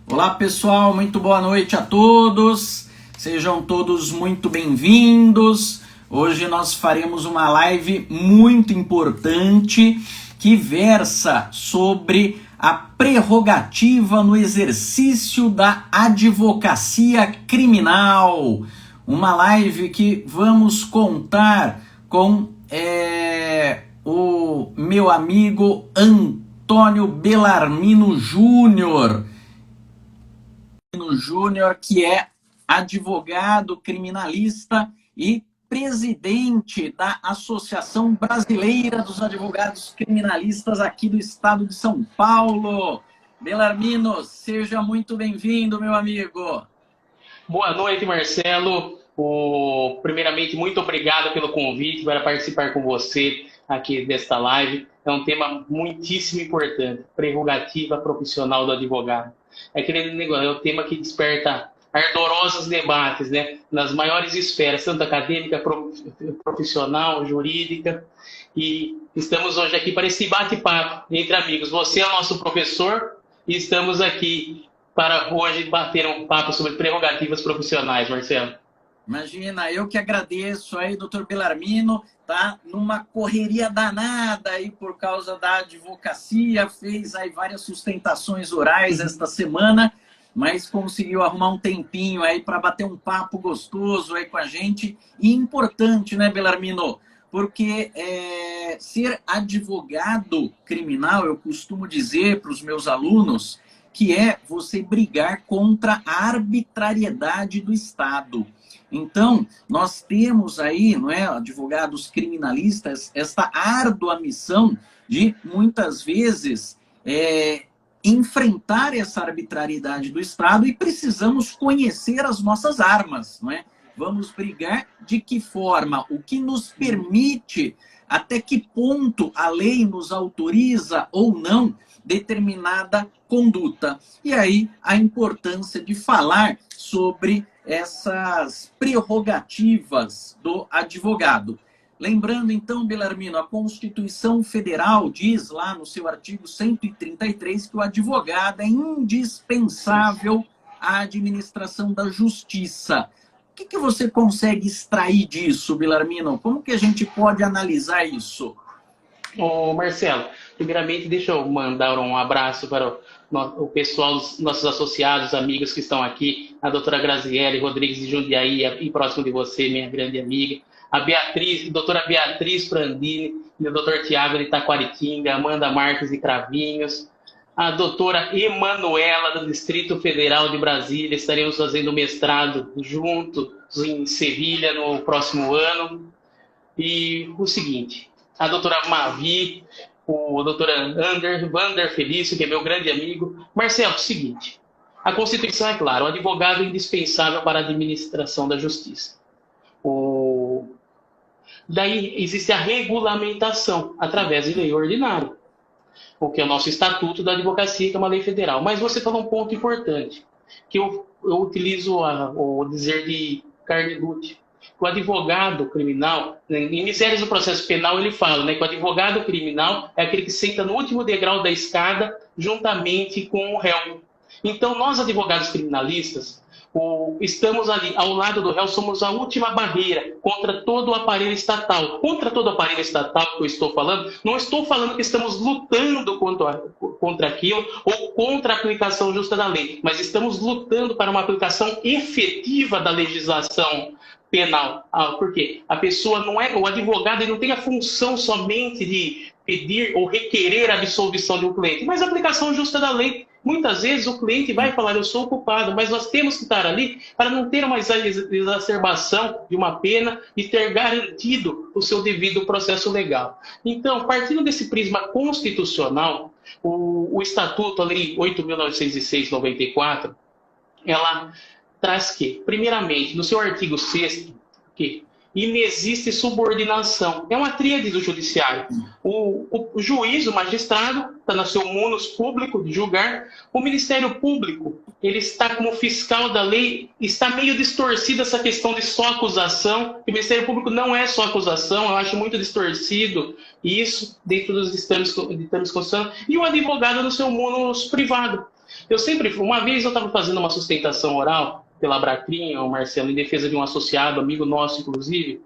Olá pessoal, muito boa noite a todos, sejam todos muito bem-vindos. Hoje nós faremos uma live muito importante que versa sobre a prerrogativa no exercício da advocacia criminal. Uma live que vamos contar com o meu amigo Antônio Bellarmino Júnior, que é advogado criminalista e presidente da Associação Brasileira dos Advogados Criminalistas aqui do estado de São Paulo. Bellarmino, seja muito bem-vindo, meu amigo. Boa noite, Marcelo. Primeiramente, muito obrigado pelo convite para participar com você aqui desta live. É um tema muitíssimo importante, prerrogativa profissional do advogado. É aquele negócio, é um tema que desperta ardorosos debates, né, nas maiores esferas, tanto acadêmica, profissional, jurídica. E estamos hoje aqui para esse bate-papo entre amigos. Você é o nosso professor e estamos aqui para hoje bater um papo sobre prerrogativas profissionais, Marcelo. Imagina, eu que agradeço aí, doutor Bellarmino, tá numa correria danada aí por causa da advocacia, fez aí várias sustentações orais esta semana, mas conseguiu arrumar um tempinho aí para bater um papo gostoso aí com a gente. E importante, né, Bellarmino? Porque ser advogado criminal, eu costumo dizer para os meus alunos, que é você brigar contra a arbitrariedade do Estado. Então, nós temos aí, não é, advogados criminalistas, esta árdua missão de, muitas vezes, enfrentar essa arbitrariedade do Estado, e precisamos conhecer as nossas armas, não é? Vamos brigar de que forma, o que nos permite, até que ponto a lei nos autoriza ou não determinada conduta. E aí a importância de falar sobre essas prerrogativas do advogado. Lembrando então, Bellarmino, a Constituição Federal diz lá no seu artigo 133 que o advogado é indispensável à administração da justiça. O que você consegue extrair disso, Bellarmino? Como que a gente pode analisar isso? Marcelo, primeiramente deixa eu mandar um abraço para o pessoal, os nossos associados, amigos que estão aqui, a doutora Graziele Rodrigues de Jundiaí, e próximo de você, minha grande amiga, a Beatriz, a doutora Beatriz Prandini, e o doutor Tiago de Taquaritinga, Amanda Marques de Cravinhos, a doutora Emanuela do Distrito Federal de Brasília, estaremos fazendo mestrado juntos em Sevilha no próximo ano. E o seguinte, a doutora Mavi, o doutor Vander Felício, que é meu grande amigo. Marcelo, é o seguinte, a Constituição é clara, o advogado é indispensável para a administração da justiça. Daí existe a regulamentação através de lei ordinária, o que é o nosso Estatuto da Advocacia, que é uma lei federal. Mas você falou um ponto importante, que eu utilizo o dizer de Carnelucci. O advogado criminal, em Mistérios do Processo Penal, ele fala, né, que o advogado criminal é aquele que senta no último degrau da escada juntamente com o réu. Então, nós, advogados criminalistas, estamos ali ao lado do réu, somos a última barreira contra todo o aparelho estatal. Contra todo o aparelho estatal que eu estou falando, não estou falando que estamos lutando contra aquilo ou contra a aplicação justa da lei, mas estamos lutando para uma aplicação efetiva da legislação penal. Por quê? A pessoa não é, o advogado ele não tem a função somente de pedir ou requerer a absolvição de um cliente, mas a aplicação justa da lei. Muitas vezes o cliente vai falar, eu sou o culpado, mas nós temos que estar ali para não ter uma exacerbação de uma pena e ter garantido o seu devido processo legal. Então, partindo desse prisma constitucional, o Estatuto, a Lei 8.906/94, ela traz que, primeiramente, no seu artigo 6º, que inexiste subordinação. É uma tríade do judiciário. O juiz, o magistrado, está no seu munus público de julgar. O Ministério Público, ele está como fiscal da lei. Está meio distorcida essa questão de só acusação. O Ministério Público não é só acusação, eu acho muito distorcido isso dentro dos ditames constitucionais. E o advogado no seu munus privado. Uma vez eu estava fazendo uma sustentação oral pela Abracrim, o Marcelo, em defesa de um associado, amigo nosso, inclusive,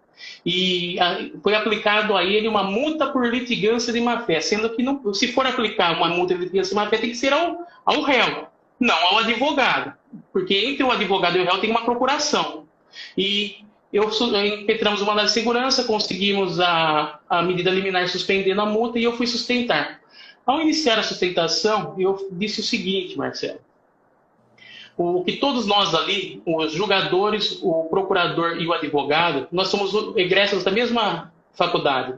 e foi aplicado a ele uma multa por litigância de má-fé, sendo que não, se for aplicar uma multa de litigância de má-fé, tem que ser ao réu, não ao advogado, porque entre o advogado e o réu tem uma procuração. E impetramos uma mandado de segurança, conseguimos a medida liminar suspendendo a multa e eu fui sustentar. Ao iniciar a sustentação, eu disse o seguinte, Marcelo: o que todos nós ali, os julgadores, o procurador e o advogado, nós somos egressos da mesma faculdade,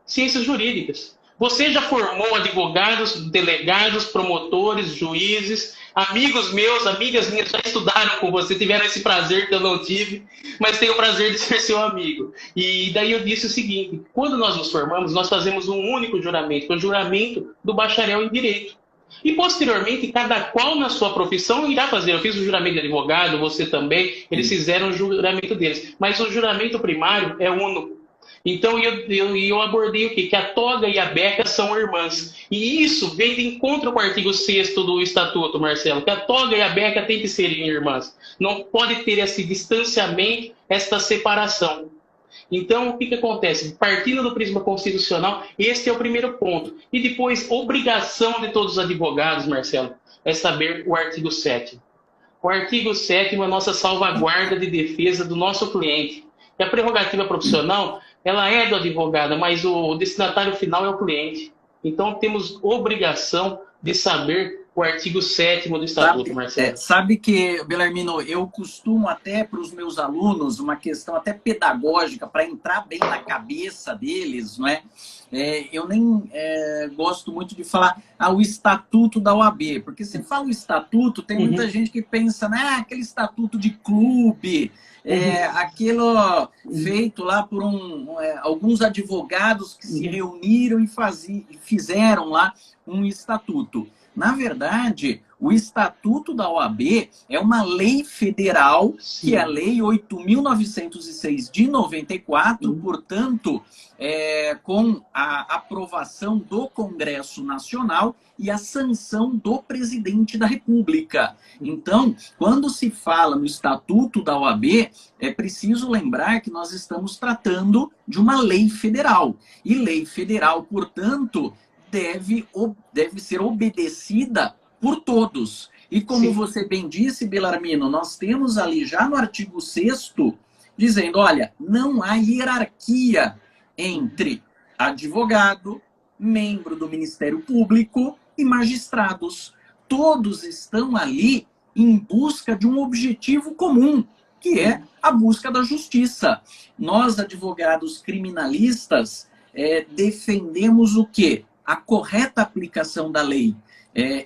ciências jurídicas. Você já formou advogados, delegados, promotores, juízes, amigos meus, amigas minhas já estudaram com você, tiveram esse prazer que eu não tive, mas tenho o prazer de ser seu amigo. E daí eu disse o seguinte: quando nós nos formamos, nós fazemos um único juramento, que é o juramento do bacharel em Direito. E, posteriormente, cada qual na sua profissão irá fazer. Eu fiz o juramento de advogado, você também, eles fizeram o juramento deles. Mas o juramento primário é único. Então, eu abordei o quê? Que a toga e a beca são irmãs. E isso vem de encontro com o artigo 6º do Estatuto, Marcelo, que a toga e a beca têm que serem irmãs. Não pode ter esse distanciamento, esta separação. Então, o que acontece? Partindo do prisma constitucional, este é o primeiro ponto. E depois, obrigação de todos os advogados, Marcelo, é saber o artigo 7º. O artigo 7º é a nossa salvaguarda de defesa do nosso cliente. E a prerrogativa profissional, ela é do advogado, mas o destinatário final é o cliente. Então, temos obrigação de saber o artigo 7º do Estatuto, Marcelo. Sabe que, Belarmino, eu costumo até para os meus alunos, uma questão até pedagógica, para entrar bem na cabeça deles, não é? Eu nem gosto muito de falar o Estatuto da OAB, porque se fala o Estatuto, tem muita gente que pensa, né, aquele Estatuto de clube, aquilo feito lá por alguns advogados que se reuniram e fizeram lá um estatuto. Na verdade, o Estatuto da OAB é uma lei federal, sim, que é a Lei 8.906 de 94, portanto, com a aprovação do Congresso Nacional e a sanção do Presidente da República. Então, quando se fala no Estatuto da OAB, é preciso lembrar que nós estamos tratando de uma lei federal. E lei federal, portanto, deve ser obedecida por todos. E como, sim, você bem disse, Belarmino, nós temos ali já no artigo 6º dizendo, olha, não há hierarquia entre advogado, membro do Ministério Público e magistrados. Todos estão ali em busca de um objetivo comum, que é a busca da justiça. Nós, advogados criminalistas, defendemos o quê? A correta aplicação da lei.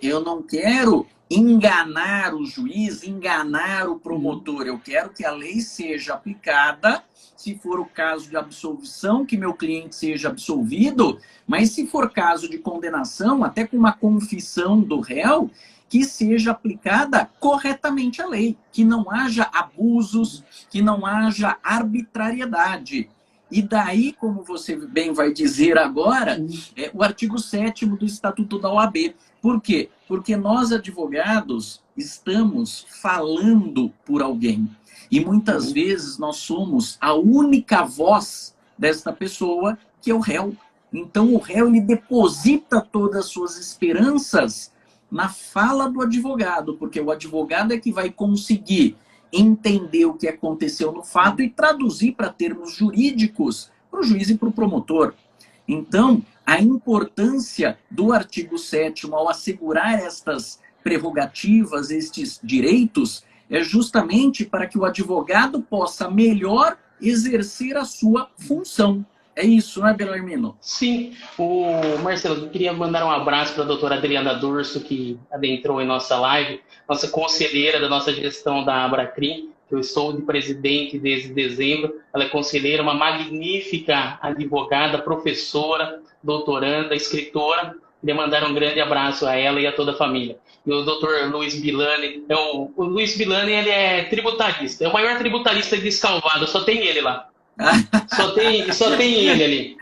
Eu não quero enganar o juiz, enganar o promotor. Eu quero que a lei seja aplicada, se for o caso de absolvição, que meu cliente seja absolvido, mas se for caso de condenação, até com uma confissão do réu, que seja aplicada corretamente a lei, que não haja abusos, que não haja arbitrariedade. E daí, como você bem vai dizer agora, o artigo 7º do Estatuto da OAB. Por quê? Porque nós, advogados, estamos falando por alguém. E muitas vezes nós somos a única voz desta pessoa, que é o réu. Então, o réu ele deposita todas as suas esperanças na fala do advogado, porque o advogado é que vai conseguir entender o que aconteceu no fato e traduzir para termos jurídicos para o juiz e para o promotor. Então, a importância do artigo 7º ao assegurar estas prerrogativas, estes direitos, é justamente para que o advogado possa melhor exercer a sua função. É isso, não é, Belarmino? Sim. Marcelo, eu queria mandar um abraço para a doutora Adriana Durso, que adentrou em nossa live, nossa conselheira da nossa gestão da Abracrim, que eu estou de presidente desde dezembro. Ela é conselheira, uma magnífica advogada, professora, doutoranda, escritora. Queria mandar um grande abraço a ela e a toda a família. E o doutor Luiz Bilani, o Luiz Bilani, ele é tributarista, é o maior tributarista de Escalvado, só tem ele lá. Só tem ele ali.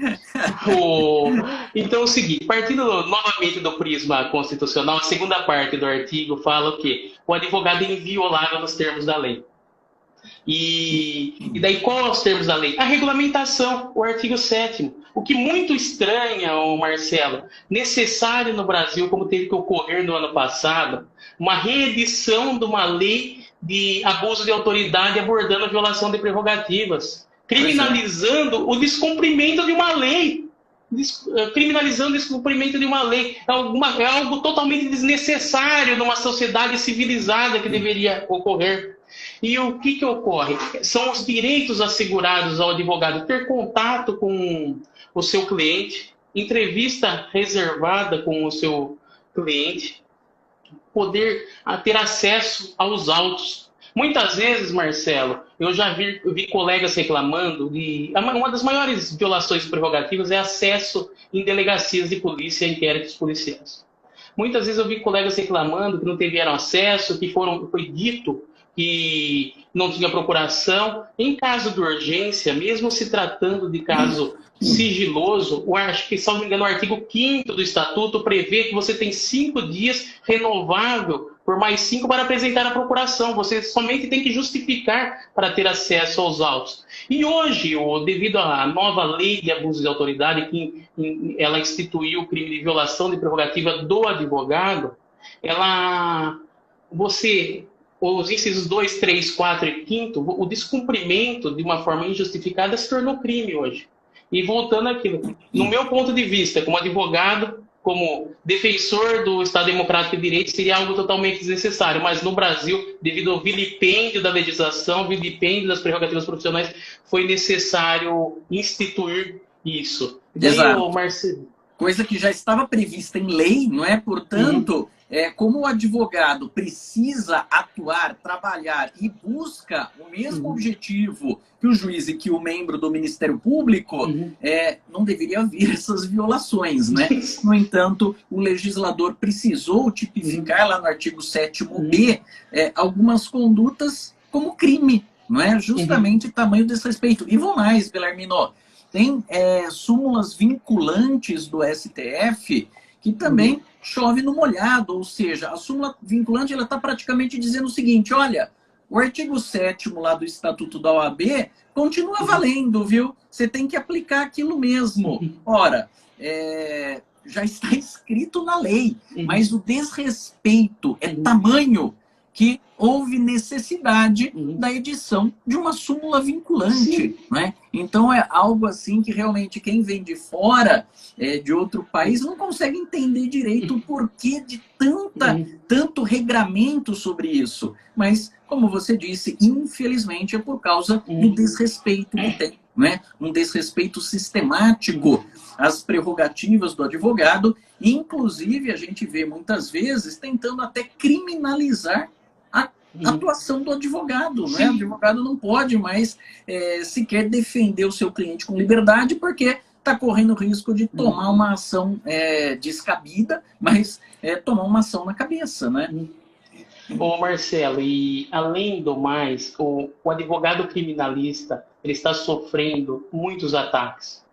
Então é o seguinte, partindo novamente do prisma constitucional, a segunda parte do artigo fala o quê? O advogado é inviolável nos termos da lei. E daí, qual são os termos da lei? A regulamentação, o artigo 7º. O que muito estranha, Marcelo, necessário no Brasil, como teve que ocorrer no ano passado, uma reedição de uma lei de abuso de autoridade abordando a violação de prerrogativas, criminalizando o descumprimento de uma lei. Criminalizando o descumprimento de uma lei. É algo totalmente desnecessário numa sociedade civilizada que deveria ocorrer. E o que ocorre? São os direitos assegurados ao advogado ter contato com o seu cliente, entrevista reservada com o seu cliente, poder ter acesso aos autos. Muitas vezes, Marcelo, eu já vi colegas reclamando de... Uma das maiores violações de prerrogativas é acesso em delegacias de polícia e inquéritos policiais. Muitas vezes eu vi colegas reclamando que não tiveram acesso, que foi dito que não tinha procuração. Em caso de urgência, mesmo se tratando de caso sigiloso, acho que, se não me engano, o artigo 5º do Estatuto prevê que você tem 5 dias renovável por mais 5 para apresentar a procuração. Você somente tem que justificar para ter acesso aos autos. E hoje, devido à nova lei de abuso de autoridade, que ela instituiu o crime de violação de prerrogativa do advogado, os incisos 2, 3, 4 e 5º, o descumprimento de uma forma injustificada se tornou crime hoje. E voltando àquilo, no meu ponto de vista, como advogado, como defensor do Estado Democrático de Direito, seria algo totalmente desnecessário. Mas no Brasil, devido ao vilipêndio da legislação, vilipêndio das prerrogativas profissionais, foi necessário instituir isso. Exato. Coisa que já estava prevista em lei, não é? Portanto, como o advogado precisa atuar, trabalhar e busca o mesmo objetivo que o juiz e que o membro do Ministério Público, não deveria haver essas violações, né? No entanto, o legislador precisou tipificar lá no artigo 7º-B algumas condutas como crime, não é? Justamente tamanho desse respeito. E vou mais, Belarmino. Tem súmulas vinculantes do STF que também chove no molhado, ou seja, a súmula vinculante está praticamente dizendo o seguinte: olha, o artigo 7º lá do Estatuto da OAB continua valendo, viu? Você tem que aplicar aquilo mesmo. Ora, já está escrito na lei, mas o desrespeito é tamanho que houve necessidade da edição de uma súmula vinculante. Né? Então é algo assim que realmente quem vem de fora, de outro país, não consegue entender direito o porquê de tanto regramento sobre isso. Mas, como você disse, infelizmente é por causa do desrespeito que tem. Né? Um desrespeito sistemático às prerrogativas do advogado. E, inclusive, a gente vê muitas vezes tentando até criminalizar a atuação do advogado. Né? O advogado não pode mais sequer defender o seu cliente com liberdade, porque está correndo o risco de tomar uma ação descabida, mas tomar uma ação na cabeça. Né? Ô Marcelo, e além do mais, o advogado criminalista ele está sofrendo muitos ataques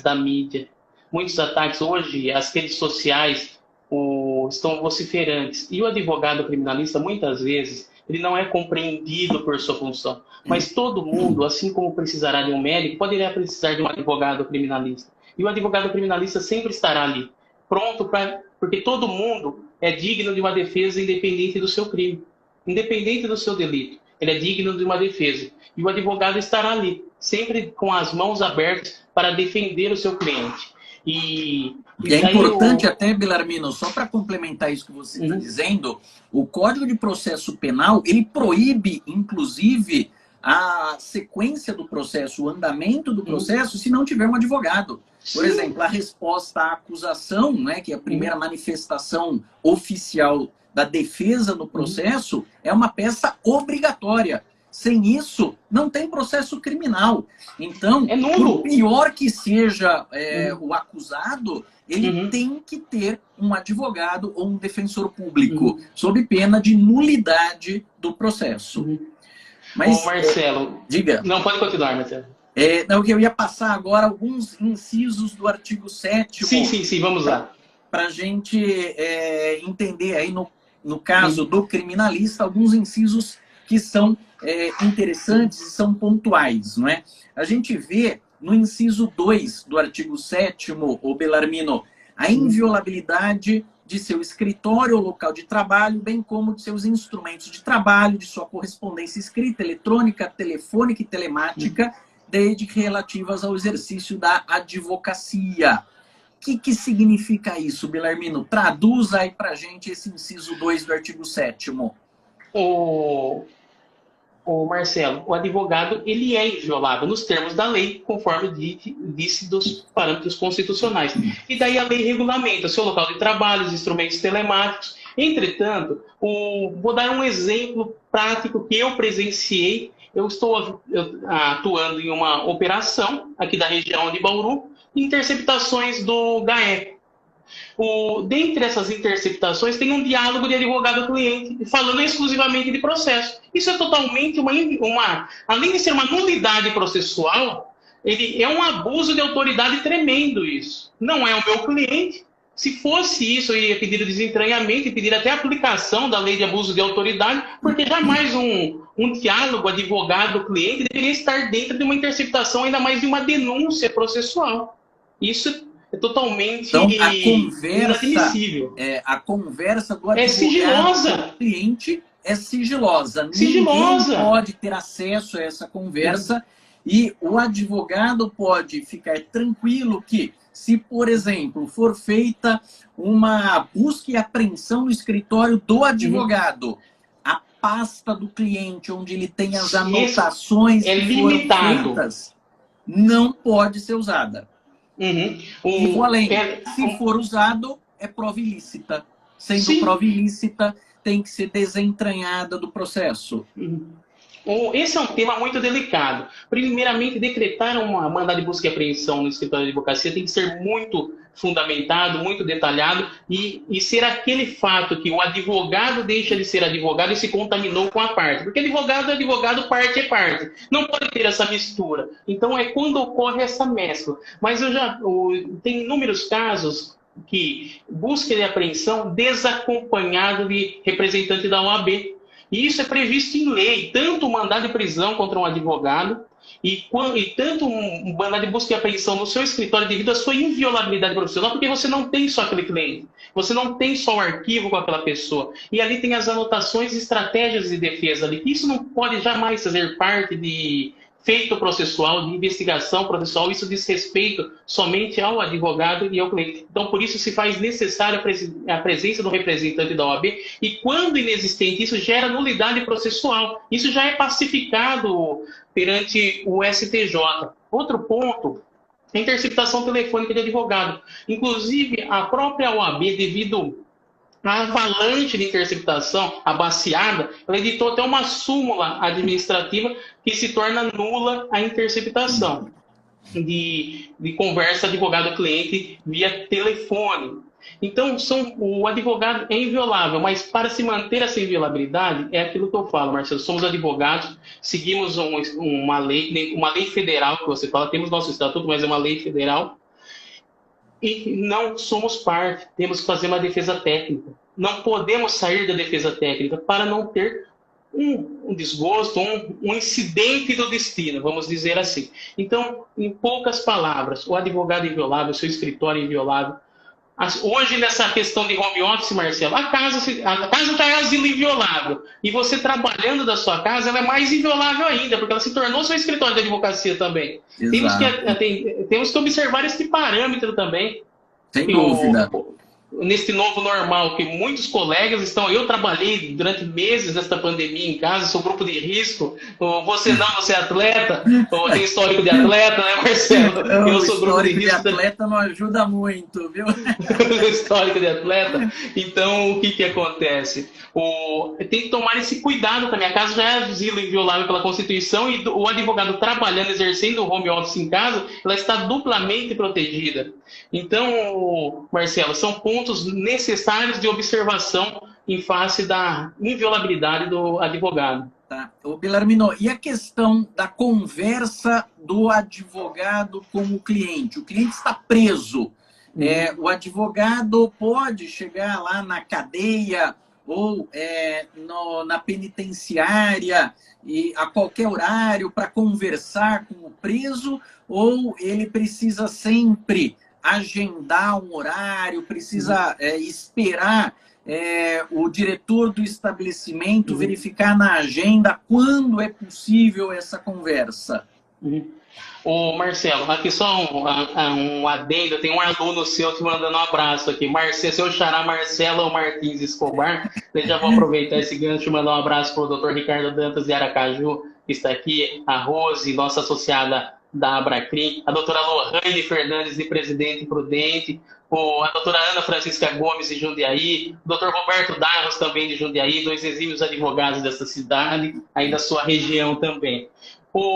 da mídia, muitos ataques. Hoje, as redes sociais estão vociferantes. E o advogado criminalista, muitas vezes, ele não é compreendido por sua função. Mas todo mundo, assim como precisará de um médico, poderia precisar de um advogado criminalista. E o advogado criminalista sempre estará ali, pronto porque todo mundo é digno de uma defesa independente do seu crime, independente do seu delito. Ele é digno de uma defesa. E o advogado estará ali, sempre com as mãos abertas para defender o seu cliente. E é importante até, Belarmino, só para complementar isso que você está dizendo, o Código de Processo Penal, ele proíbe, inclusive, a sequência do processo, o andamento do processo, se não tiver um advogado. Por exemplo, a resposta à acusação, né, que é a primeira manifestação oficial da defesa no processo, é uma peça obrigatória. Sem isso, não tem processo criminal. Então, por pior que seja o acusado, ele tem que ter um advogado ou um defensor público, sob pena de nulidade do processo. Mas, Marcelo, diga. Não, pode continuar, Marcelo. Não, que eu ia passar agora alguns incisos do artigo 7º. Sim, vamos lá. Para a gente entender aí, no caso do criminalista, alguns incisos que são interessantes e são pontuais, não é? A gente vê no inciso 2 do artigo 7º, o Belarmino, a inviolabilidade de seu escritório ou local de trabalho, bem como de seus instrumentos de trabalho, de sua correspondência escrita, eletrônica, telefônica e telemática, desde que relativas ao exercício da advocacia. O que significa isso, Belarmino? Traduz aí para a gente esse inciso 2 do artigo 7º. O Marcelo, o advogado ele é inviolável nos termos da lei, conforme disse dos parâmetros constitucionais. E daí a lei regulamenta seu local de trabalho, os instrumentos telemáticos. Entretanto, vou dar um exemplo prático que eu presenciei. Eu estou atuando em uma operação aqui da região de Bauru, interceptações do GAECO. Dentre essas interceptações, tem um diálogo de advogado-cliente, falando exclusivamente de processo. Isso é totalmente além de ser uma nulidade processual, ele é um abuso de autoridade tremendo isso. Não é o meu cliente. Se fosse isso, eu ia pedir o desentranhamento e pedir até a aplicação da lei de abuso de autoridade, porque jamais um diálogo advogado-cliente deveria estar dentro de uma interceptação, ainda mais de uma denúncia processual. Isso é totalmente inadmissível. A conversa do advogado sigilosa. com o cliente é sigilosa. Sigilosa. Ninguém pode ter acesso a essa conversa e o advogado pode ficar tranquilo que, se, por exemplo, for feita uma busca e apreensão no escritório do advogado, a pasta do cliente, onde ele tem as anotações que foram feitas, não pode ser usada. E vou além. Se for usado, é prova ilícita. Sendo prova ilícita, tem que ser desentranhada do processo. Esse é um tema muito delicado. Primeiramente, decretar uma mandado de busca e apreensão no escritório de advocacia tem que ser muito fundamentado, muito detalhado e ser aquele fato que o advogado deixa de ser advogado e se contaminou com a parte. Porque advogado é advogado, parte é parte. Não pode ter essa mistura. Então, é quando ocorre essa mescla. Mas tem inúmeros casos que busca e apreensão desacompanhado de representante da OAB. E isso é previsto em lei, tanto o mandado de prisão contra um advogado e tanto um mandado de busca e apreensão no seu escritório devido à sua inviolabilidade profissional, porque você não tem só aquele cliente, você não tem só o arquivo com aquela pessoa. E ali tem as anotações e estratégias de defesa ali. Isso não pode jamais fazer parte de feito processual, de investigação processual. Isso diz respeito somente ao advogado e ao cliente. Então, por isso se faz necessária a presença do representante da OAB e, quando inexistente, isso gera nulidade processual. Isso já é pacificado perante o STJ. Outro ponto, a interceptação telefônica de advogado. Inclusive, a própria OAB, devido a avalanche de interceptação, a baseada, ela editou até uma súmula administrativa que se torna nula a interceptação de conversa advogado-cliente via telefone. Então, o advogado é inviolável, mas para se manter essa inviolabilidade, é aquilo que eu falo, Marcelo, somos advogados, seguimos uma lei federal, que você fala, temos nosso estatuto, mas é uma lei federal, e não somos parte, temos que fazer uma defesa técnica. Não podemos sair da defesa técnica para não ter um desgosto, um incidente do destino, vamos dizer assim. Então, em poucas palavras, o advogado é inviolável, o seu escritório é inviolável. Hoje, nessa questão de home office, Marcelo, a casa já é asilo inviolável. E você trabalhando da sua casa, ela é mais inviolável ainda, porque ela se tornou seu escritório de advocacia também. Temos que observar esse parâmetro também. Sem dúvida. Neste novo normal, que muitos colegas estão... Eu trabalhei durante meses nesta pandemia em casa, sou grupo de risco. Você é atleta, ou tem histórico de atleta, né, Marcelo? Eu sou grupo de risco. Histórico de atleta não ajuda muito, viu? Histórico de atleta. Então, o que acontece? Tem que tomar esse cuidado, que a minha casa já é asilo inviolável pela Constituição e o advogado trabalhando, exercendo o home office em casa, ela está duplamente protegida. Então, Marcelo, são pontos necessários de observação em face da inviolabilidade do advogado. Tá. Ô, Belarmino, e a questão da conversa do advogado com o cliente? O cliente está preso. O advogado pode chegar lá na cadeia ou na penitenciária e a qualquer horário para conversar com o preso, ou ele precisa sempre agendar um horário, precisa esperar o diretor do estabelecimento verificar na agenda quando é possível essa conversa? Ô Marcelo, aqui só um adendo, tem um aluno seu te mandando um abraço aqui. Marcelo, seu xará Marcelo Martins Escobar, eu já vou aproveitar esse gancho e mandar um abraço para o Dr. Ricardo Dantas de Aracaju, que está aqui, a Rose, nossa associada da Abracrim, a doutora Lohane Fernandes, de Presidente Prudente, a doutora Ana Francisca Gomes, de Jundiaí, o doutor Roberto Darros, também de Jundiaí, dois exímios advogados dessa cidade, aí da sua região também.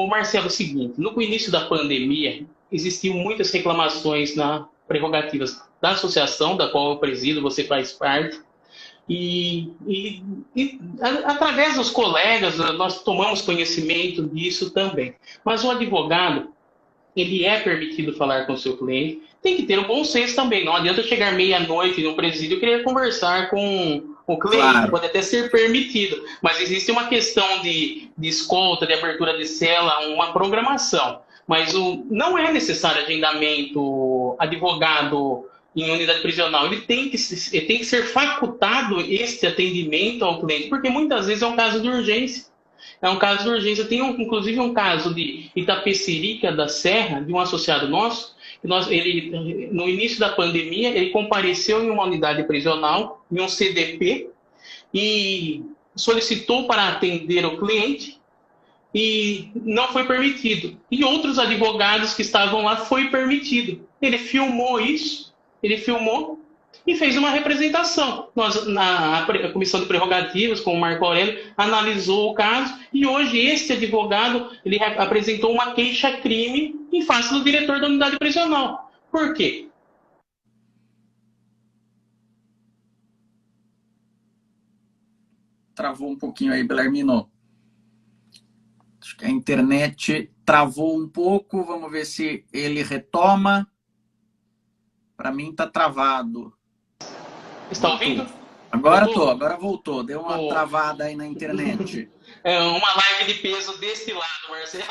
Marcelo, é o seguinte, no início da pandemia, existiam muitas reclamações nas prerrogativas da associação, da qual eu presido, você faz parte, e através dos colegas, nós tomamos conhecimento disso também. Mas o advogado, ele é permitido falar com o seu cliente, tem que ter um bom senso também. Não adianta chegar meia-noite no presídio e querer conversar com o cliente, claro. Pode até ser permitido, mas existe uma questão de escolta, de abertura de cela, uma programação. Mas não é necessário agendamento advogado em unidade prisional. Ele tem que ser facultado este atendimento ao cliente, porque muitas vezes é um caso de urgência. É um caso de urgência. Tem inclusive um caso de Itapecerica da Serra, de um associado nosso, que ele, no início da pandemia, ele compareceu em uma unidade prisional, em um CDP, e solicitou para atender o cliente e não foi permitido. E outros advogados que estavam lá foi permitido. Ele filmou isso, e fez uma representação. Na Comissão de Prerrogativas, com o Marco Aurélio, analisou o caso e hoje este advogado ele apresentou uma queixa-crime em face do diretor da unidade prisional. Por quê? Travou um pouquinho aí, Belarmino. Acho que a internet travou um pouco. Vamos ver se ele retoma. Para mim está travado. Está ouvindo? Agora voltou. Deu uma travada aí na internet. É uma live de peso desse lado, Marcelo.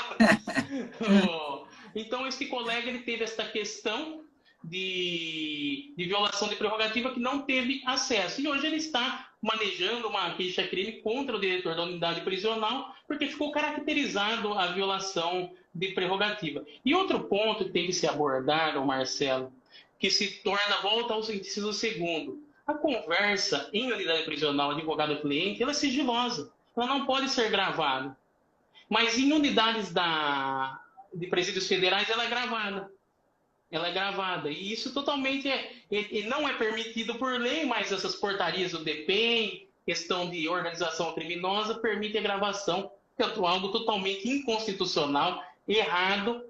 Então, esse colega ele teve essa questão de violação de prerrogativa que não teve acesso. E hoje ele está manejando uma queixa-crime contra o diretor da unidade prisional, porque ficou caracterizado a violação de prerrogativa. E outro ponto que tem que se abordar, Marcelo, que se torna, volta ao inciso segundo. A conversa em unidade prisional, advogado-cliente, ela é sigilosa. Ela não pode ser gravada. Mas em unidades de presídios federais, ela é gravada. Ela é gravada. E isso totalmente não é permitido por lei, mas essas portarias do DPEM, questão de organização criminosa, permite a gravação, que é algo totalmente inconstitucional, errado,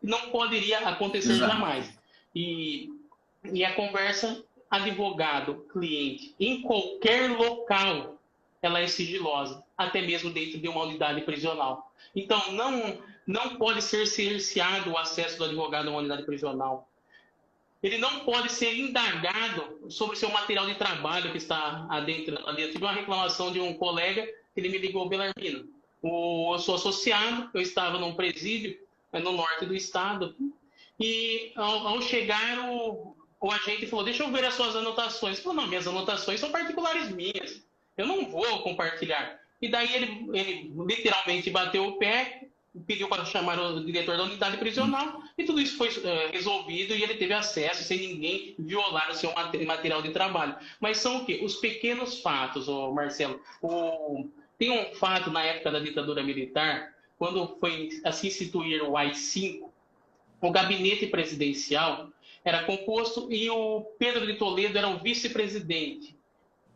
não poderia acontecer jamais. E a conversa advogado-cliente em qualquer local, ela é sigilosa, até mesmo dentro de uma unidade prisional. Então, não pode ser cerceado o acesso do advogado a uma unidade prisional. Ele não pode ser indagado sobre seu material de trabalho que está dentro. Eu tive uma reclamação de um colega, que ele me ligou, Belarmino. Eu sou associado, eu estava num presídio no norte do estado, e ao chegar o agente falou, deixa eu ver as suas anotações. Ele falou, não, minhas anotações são particulares minhas, eu não vou compartilhar. E daí ele literalmente bateu o pé, pediu para chamar o diretor da unidade prisional, e tudo isso foi resolvido e ele teve acesso sem ninguém violar o seu material de trabalho. Mas são o quê? Os pequenos fatos, Marcelo. Tem um fato na época da ditadura militar, quando foi assim instituir o AI-5, o gabinete presidencial era composto e o Pedro de Toledo era o vice-presidente.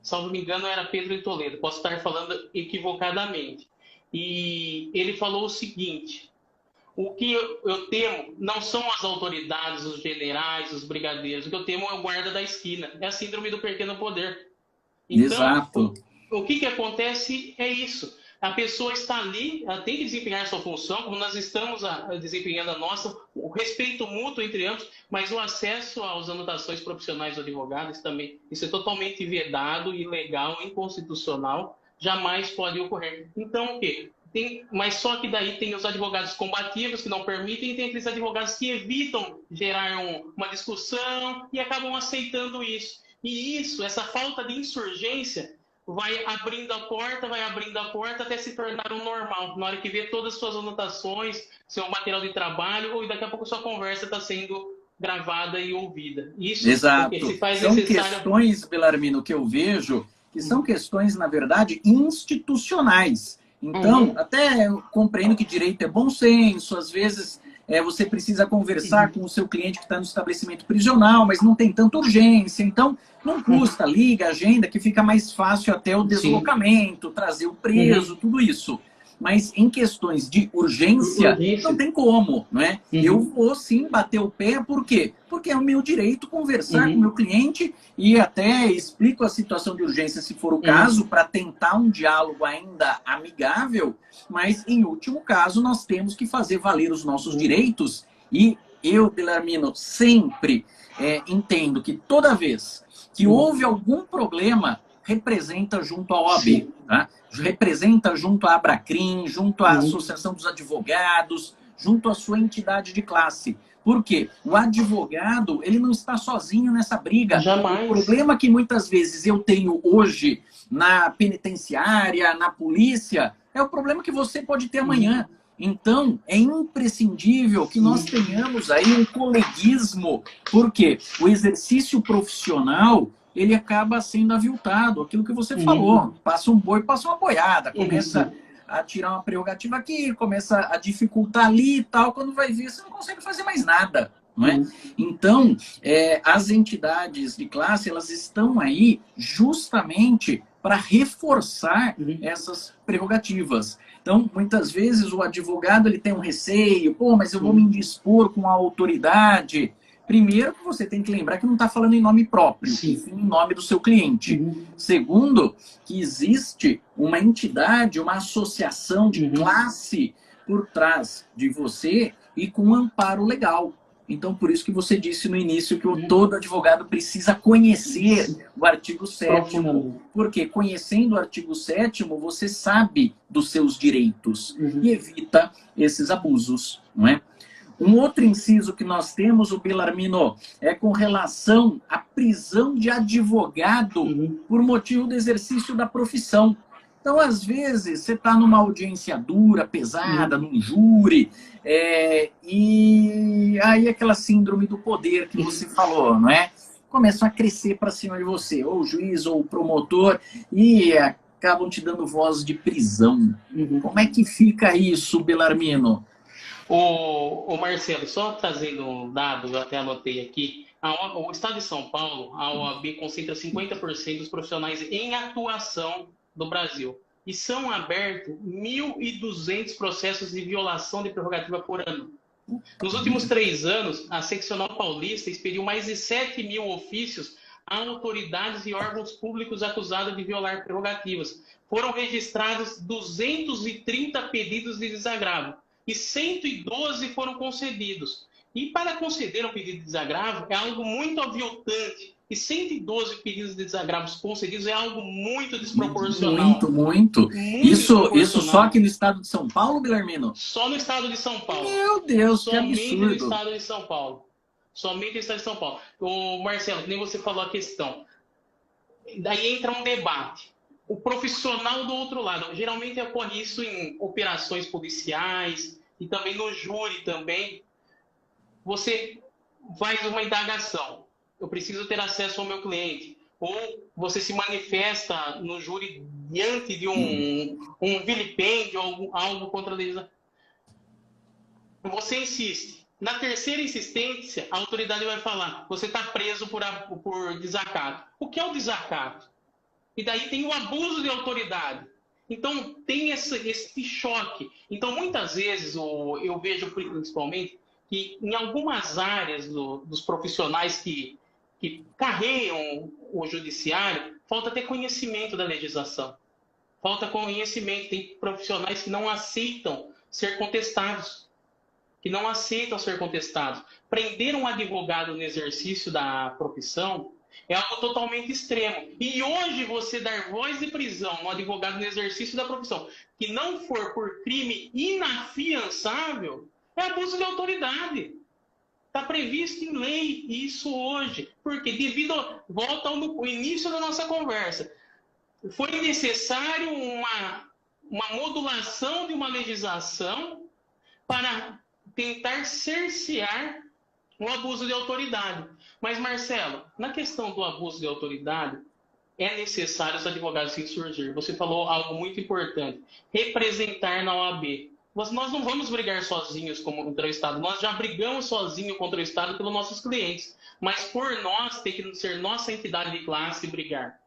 Salvo me engano, era Pedro de Toledo. Posso estar falando equivocadamente. E ele falou o seguinte, o que eu temo não são as autoridades, os generais, os brigadeiros. O que eu temo é o guarda da esquina. É a síndrome do pequeno poder. Então, exato. O que acontece é isso. A pessoa está ali, ela tem que desempenhar sua função, como nós estamos desempenhando a nossa, o respeito mútuo entre ambos, mas o acesso às anotações profissionais do advogado também, isso é totalmente vedado, ilegal, inconstitucional, jamais pode ocorrer. Então, o quê? Mas só que daí tem os advogados combativos que não permitem e tem aqueles advogados que evitam gerar uma discussão e acabam aceitando isso. E isso, essa falta de insurgência, vai abrindo a porta até se tornar um normal. Na hora que vê todas as suas anotações, seu material de trabalho, ou daqui a pouco sua conversa está sendo gravada e ouvida. Isso Exato. se faz são necessário... questões, Belarmino, que eu vejo, que são questões, na verdade, institucionais. Então, até eu compreendo que direito é bom senso, às vezes você precisa conversar com o seu cliente que está no estabelecimento prisional, mas não tem tanta urgência, então não custa, liga, agenda, que fica mais fácil até o deslocamento, trazer o preso, tudo isso. Mas em questões de urgência, não tem como, não é? Eu vou sim bater o pé, por quê? Porque é o meu direito conversar com o meu cliente e até explico a situação de urgência, se for o caso, para tentar um diálogo ainda amigável, mas em último caso nós temos que fazer valer os nossos direitos e eu, Belarmino, sempre entendo que toda vez que houve algum problema, representa junto à OAB, tá? Representa junto à Abracrim, junto à Associação dos Advogados, junto à sua entidade de classe. Por quê? O advogado, ele não está sozinho nessa briga. Jamais. O problema que muitas vezes eu tenho hoje na penitenciária, na polícia, é o problema que você pode ter amanhã. Então, é imprescindível que nós tenhamos aí um coleguismo, porque o exercício profissional, ele acaba sendo aviltado, aquilo que você falou, passa um boi, passa uma boiada, começa a tirar uma prerrogativa aqui, começa a dificultar ali e tal, quando vai ver, você não consegue fazer mais nada, não é? Então, as entidades de classe, elas estão aí justamente para reforçar essas prerrogativas. Então, muitas vezes o advogado ele tem um receio, pô, mas eu vou me indispor com a autoridade. Primeiro, que você tem que lembrar que não está falando em nome próprio, em nome do seu cliente. Segundo, que existe uma entidade, uma associação de classe por trás de você e com um amparo legal. Então, por isso que você disse no início que todo advogado precisa conhecer o artigo 7º. Porque conhecendo o artigo 7º, você sabe dos seus direitos e evita esses abusos, não é? Um outro inciso que nós temos, o Belarmino, é com relação à prisão de advogado por motivo do exercício da profissão. Então, às vezes, você está numa audiência dura, pesada, num júri, e aí aquela síndrome do poder que você falou, não é? Começam a crescer para cima de você, ou o juiz ou o promotor, e acabam te dando voz de prisão. Como é que fica isso, Belarmino? O Marcelo, só trazendo um dado, eu até anotei aqui, o Estado de São Paulo, a OAB concentra 50% dos profissionais em atuação do Brasil. E são abertos 1.200 processos de violação de prerrogativa por ano. Nos últimos 3 anos, a Seccional Paulista expediu mais de 7.000 ofícios a autoridades e órgãos públicos acusados de violar prerrogativas. Foram registrados 230 pedidos de desagravo e 112 foram concedidos. E para conceder um pedido de desagravo é algo muito aviltante. E 112 pedidos de desagravos concedidos é algo muito desproporcional. Muito. Isso só aqui no estado de São Paulo, Belarmino? Só no estado de São Paulo. Meu Deus, que absurdo. Somente no estado de São Paulo. Somente no estado de São Paulo. O Marcelo, nem você falou a questão. Daí entra um debate. O profissional do outro lado. Geralmente ocorre isso em operações policiais e também no júri também. Você faz uma indagação. Eu preciso ter acesso ao meu cliente. Ou você se manifesta no júri diante de um vilipêndio, algo contra a legislação. Você insiste. Na terceira insistência, a autoridade vai falar, você está preso por desacato. O que é o desacato? E daí tem o abuso de autoridade. Então, tem esse choque. Então, muitas vezes, eu vejo principalmente que em algumas áreas dos profissionais que carregam o judiciário, falta ter conhecimento da legislação. falta conhecimento. Tem profissionais que não aceitam ser contestados. Prender um advogado no exercício da profissão é algo totalmente extremo. E hoje você dar voz de prisão a um advogado no exercício da profissão que não for por crime inafiançável é abuso de autoridade. Está previsto em lei isso hoje. Porque volta ao início da nossa conversa, foi necessário uma modulação de uma legislação para tentar cercear o abuso de autoridade. Mas, Marcelo, na questão do abuso de autoridade, é necessário os advogados se insurgir. Você falou algo muito importante, representar na OAB. Nós não vamos brigar sozinhos contra o Estado, nós já brigamos sozinhos contra o Estado pelos nossos clientes, mas por nós tem que ser nossa entidade de classe brigar.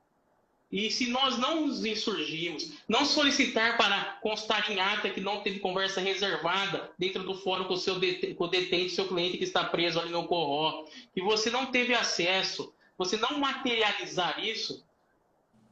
E se nós não nos insurgirmos, não solicitar para constar em ata que não teve conversa reservada dentro do fórum com o detente, seu cliente que está preso ali no Corró, que você não teve acesso, você não materializar isso,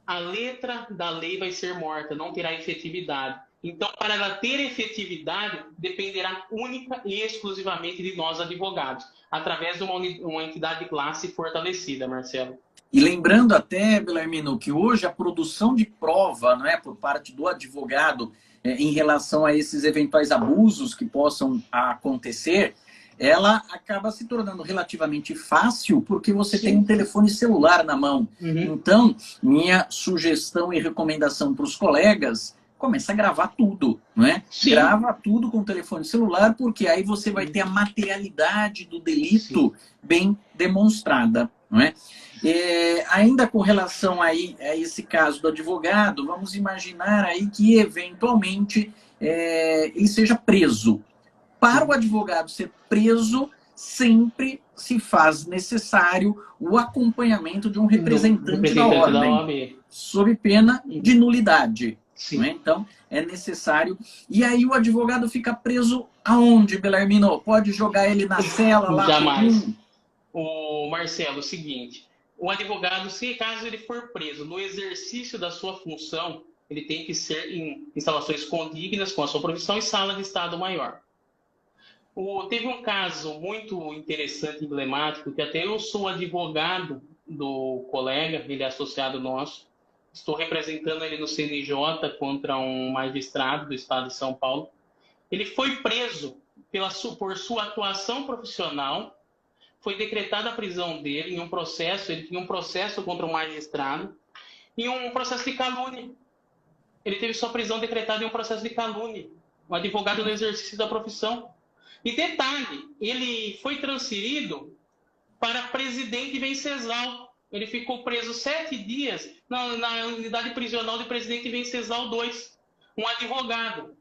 a letra da lei vai ser morta, não terá efetividade. Então, para ela ter efetividade, dependerá única e exclusivamente de nós advogados, através de uma entidade de classe fortalecida, Marcelo. E lembrando até, Belarmino, que hoje a produção de prova, não é, por parte do advogado em relação a esses eventuais abusos que possam acontecer, ela acaba se tornando relativamente fácil porque você tem um telefone celular na mão. Então, minha sugestão e recomendação para os colegas, começa a gravar tudo, não é? Grava tudo com o telefone celular, porque aí você vai ter a materialidade do delito bem demonstrada, não é? Ainda com relação aí a esse caso do advogado, vamos imaginar aí que eventualmente ele seja preso. Para o advogado ser preso, sempre se faz necessário o acompanhamento de um representante da ordem, sob pena de nulidade. Né? Então, é necessário. E aí o advogado fica preso aonde, Belarmino? Pode jogar ele na cela lá? Jamais. O Marcelo, é o seguinte, o advogado, se caso ele for preso no exercício da sua função, ele tem que ser em instalações condignas com a sua profissão e sala de Estado Maior. Teve um caso muito interessante, emblemático, que até eu sou advogado do colega, ele é associado nosso, estou representando ele no CNJ contra um magistrado do Estado de São Paulo. Ele foi preso por sua atuação profissional, foi decretada a prisão dele em um processo, ele tinha um processo contra um magistrado, em um processo de calúnia. Ele teve sua prisão decretada em um processo de calúnia, um advogado no exercício da profissão. E detalhe, ele foi transferido para Presidente Venceslau. Ele ficou preso 7 dias na unidade prisional de Presidente Venceslau II, um advogado.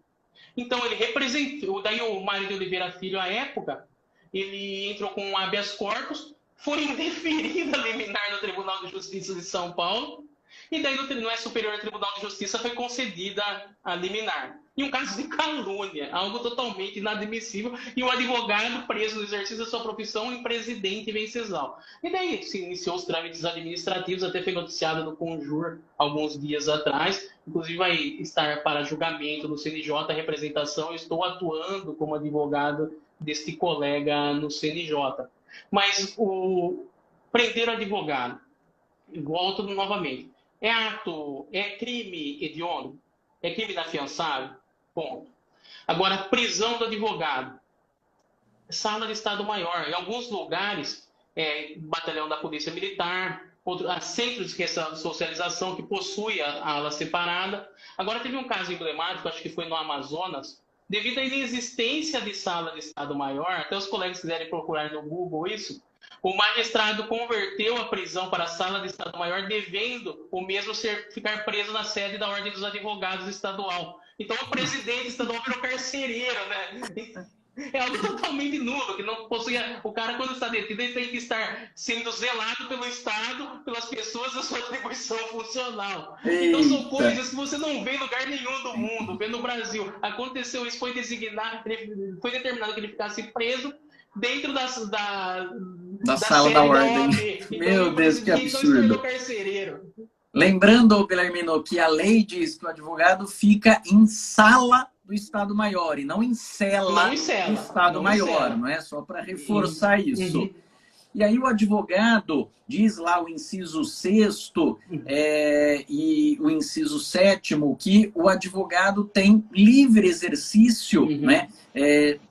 Então, ele representou, daí o Mário de Oliveira Filho, à época, ele entrou com um habeas corpus, foi indeferida a liminar no Tribunal de Justiça de São Paulo, e daí no Superior Tribunal de Justiça foi concedida a liminar. Em um caso de calúnia, algo totalmente inadmissível, e o advogado preso no exercício da sua profissão em Presidente Venceslau. E daí se iniciou os trâmites administrativos, até foi noticiado no Conjur alguns dias atrás, inclusive vai estar para julgamento no CNJ a representação. Eu estou atuando como advogado deste colega no CNJ. Mas prender o advogado, volto novamente, é crime hediondo? É crime inafiançável? Ponto. Agora, prisão do advogado. Sala de Estado Maior. Em alguns lugares, batalhão da Polícia Militar, centros de socialização que possui a ala separada. Agora, teve um caso emblemático, acho que foi no Amazonas, devido à inexistência de sala de Estado Maior, até os colegas quiserem procurar no Google isso, o magistrado converteu a prisão para a sala de Estado Maior, devendo o mesmo ficar preso na sede da Ordem dos Advogados Estadual. Então, o presidente estadual virou carcereiro, né? É algo totalmente nulo, que não possui... O cara, quando está detido, ele tem que estar sendo zelado pelo Estado, pelas pessoas da sua atribuição funcional. Eita. Então, são coisas que você não vê em lugar nenhum do mundo, vê no Brasil. Aconteceu isso, foi determinado que ele ficasse preso dentro da sala da ordem. Então, Meu Deus, que absurdo. Carcereiro. Lembrando, Belarmino, que a lei diz que o advogado fica em sala do Estado Maior e não em cela Não em do cela, Estado não em Maior, cela. não é? Só para reforçar isso. Uhum. E aí o advogado, diz lá o inciso 6º e o inciso 7º, que o advogado tem livre exercício, né,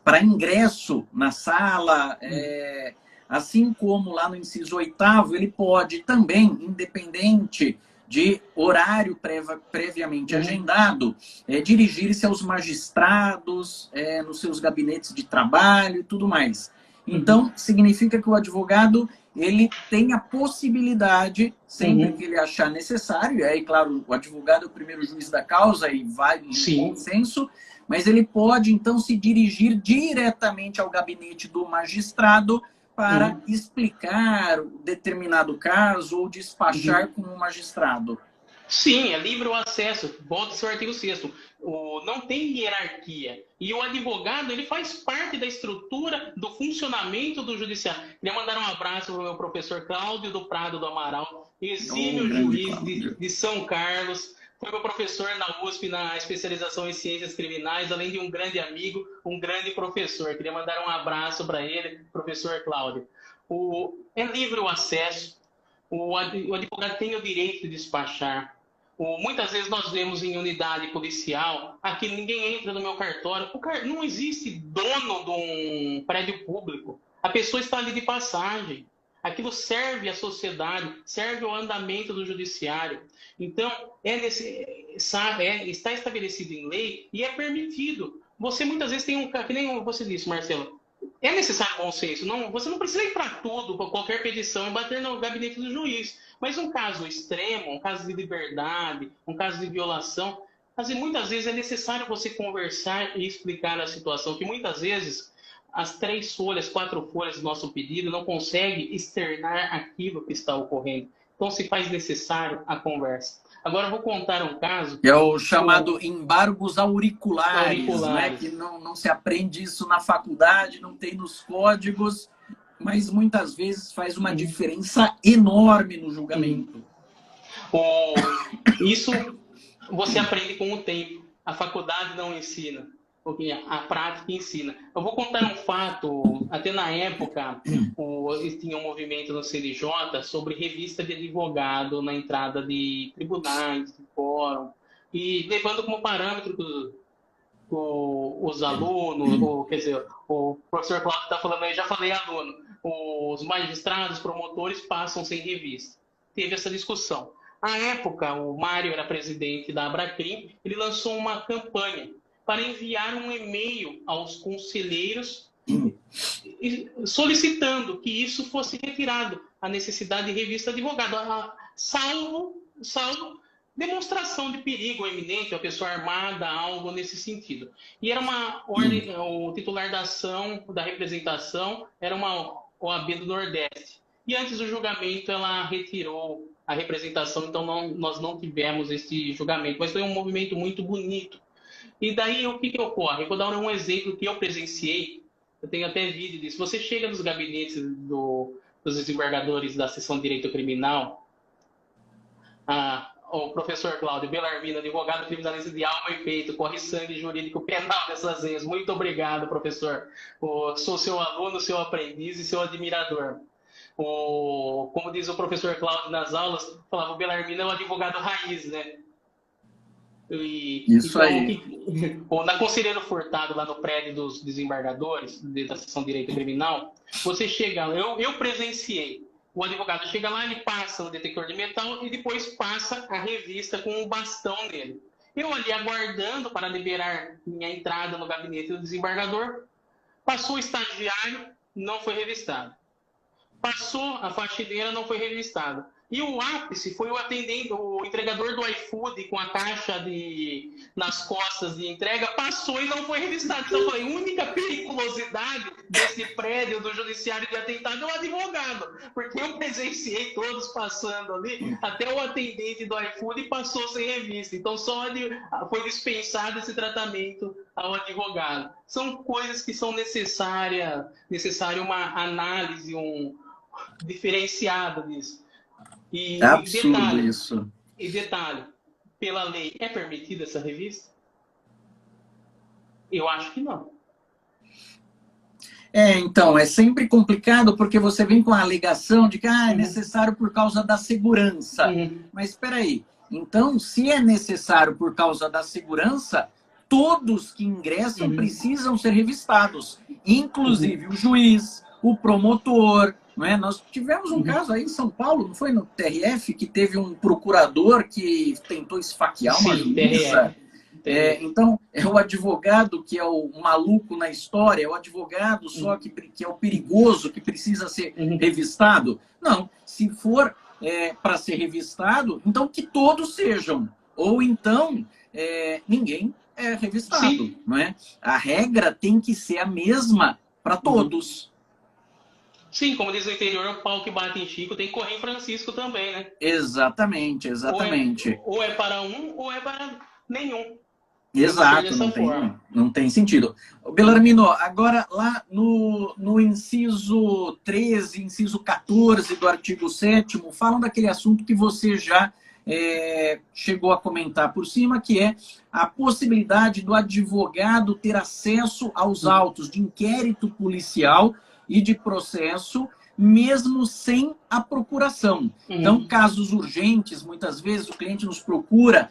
para ingresso na sala, assim como lá no inciso 8º, ele pode também, independente de horário previamente agendado, dirigir-se aos magistrados, nos seus gabinetes de trabalho e tudo mais. Então, significa que o advogado ele tem a possibilidade, sempre que ele achar necessário, e aí, claro, o advogado é o primeiro juiz da causa e vai no bom senso, mas ele pode, então, se dirigir diretamente ao gabinete do magistrado para explicar determinado caso ou despachar com o magistrado. Sim, é livre o acesso, volta-se ao artigo 6º. Não tem hierarquia. E o advogado, ele faz parte da estrutura do funcionamento do judiciário. Queria mandar um abraço para o meu professor Cláudio do Prado do Amaral, exímio juiz de São Carlos. Foi meu professor na USP, na especialização em ciências criminais, além de um grande amigo, um grande professor. Queria mandar um abraço para ele, professor Cláudio. É livre o acesso. O advogado tem o direito de despachar. Muitas vezes nós vemos em unidade policial, aqui ninguém entra no meu cartório. Não existe dono de um prédio público. A pessoa está ali de passagem. Aquilo serve à sociedade, serve ao andamento do judiciário. Então, está estabelecido em lei e é permitido. Você muitas vezes tem que nem você disse, Marcelo, é necessário bom senso. Você não precisa ir para tudo, para qualquer petição, e bater no gabinete do juiz. Mas um caso extremo, um caso de liberdade, um caso de violação, muitas vezes é necessário você conversar e explicar a situação, que muitas vezes as 3 folhas, 4 folhas do nosso pedido não conseguem externar aquilo que está ocorrendo. Então se faz necessário a conversa. Agora eu vou contar um caso. É o chamado embargos auriculares, né? Que não se aprende isso na faculdade, não tem nos códigos, mas muitas vezes faz uma diferença enorme no julgamento. Isso você aprende com o tempo. A faculdade não ensina, porque a prática ensina. Eu vou contar um fato. Até na época, tinha um movimento no CNJ sobre revista de advogado na entrada de tribunais, de fórum, e levando como parâmetro os alunos, quer dizer, o professor Cláudio está falando aí, já falei aluno, os magistrados, promotores passam sem revista. Teve essa discussão. À época, o Mário era presidente da Abracrim, ele lançou uma campanha para enviar um e-mail aos conselheiros solicitando que isso fosse retirado, a necessidade de revista advogado, salvo demonstração de perigo iminente, a pessoa armada, algo nesse sentido. E era uma ordem, o titular da ação, da representação, era uma OAB do Nordeste. E antes do julgamento, ela retirou a representação, então nós não tivemos esse julgamento. Mas foi um movimento muito bonito. E daí, o que ocorre? Eu vou dar um exemplo que eu presenciei, eu tenho até vídeo disso. Você chega nos gabinetes dos desembargadores da seção de Direito Criminal, o professor Cláudio Belarmino, advogado criminalista de alma e peito, corre sangue jurídico penal dessas vezes. Muito obrigado, professor. Sou seu aluno, seu aprendiz e seu admirador. Como diz o professor Cláudio nas aulas, falava, o Belarmino é um advogado raiz, né? Isso então, aí. Na Conselheiro Furtado, lá no prédio dos desembargadores, da seção de Direito Criminal, você chega, eu presenciei. O advogado chega lá, ele passa o detector de metal e depois passa a revista com um bastão nele. Eu ali aguardando para liberar minha entrada no gabinete do desembargador, passou o estagiário, não foi revistado. Passou a faxineira, não foi revistado. E o ápice foi o atendente, o entregador do iFood com a caixa nas costas de entrega, passou e não foi revistado. Então, foi a única periculosidade desse prédio do judiciário de atentado é o advogado. Porque eu presenciei todos passando ali, até o atendente do iFood passou sem revista. Então, só foi dispensado esse tratamento ao advogado. São coisas que são necessária uma análise diferenciada disso. É absurdo isso. E detalhe, pela lei, é permitida essa revista? Eu acho que não. Então, é sempre complicado porque você vem com a alegação de que é necessário por causa da segurança. Mas espera aí, então, se é necessário por causa da segurança, todos que ingressam precisam ser revistados, inclusive o juiz, o promotor, não é? Nós tivemos um caso aí em São Paulo, não foi no TRF, que teve um procurador que tentou esfaquear uma juíza. Então, é o advogado que é o maluco na história, é o advogado só que é o perigoso, que precisa ser revistado? Não, se for para ser revistado, então que todos sejam. Ou então, ninguém é revistado. Sim. Não é? A regra tem que ser a mesma para todos. Sim, como diz o interior, o pau que bate em Chico tem que correr em Francisco também, né? Exatamente, exatamente. Ou é para um, ou é para nenhum. Exato, não tem sentido. Bellarmino, agora lá no inciso 13, inciso 14 do artigo 7º, falam daquele assunto que você já chegou a comentar por cima, que é a possibilidade do advogado ter acesso aos autos de inquérito policial e de processo, mesmo sem a procuração. Então, casos urgentes, muitas vezes o cliente nos procura,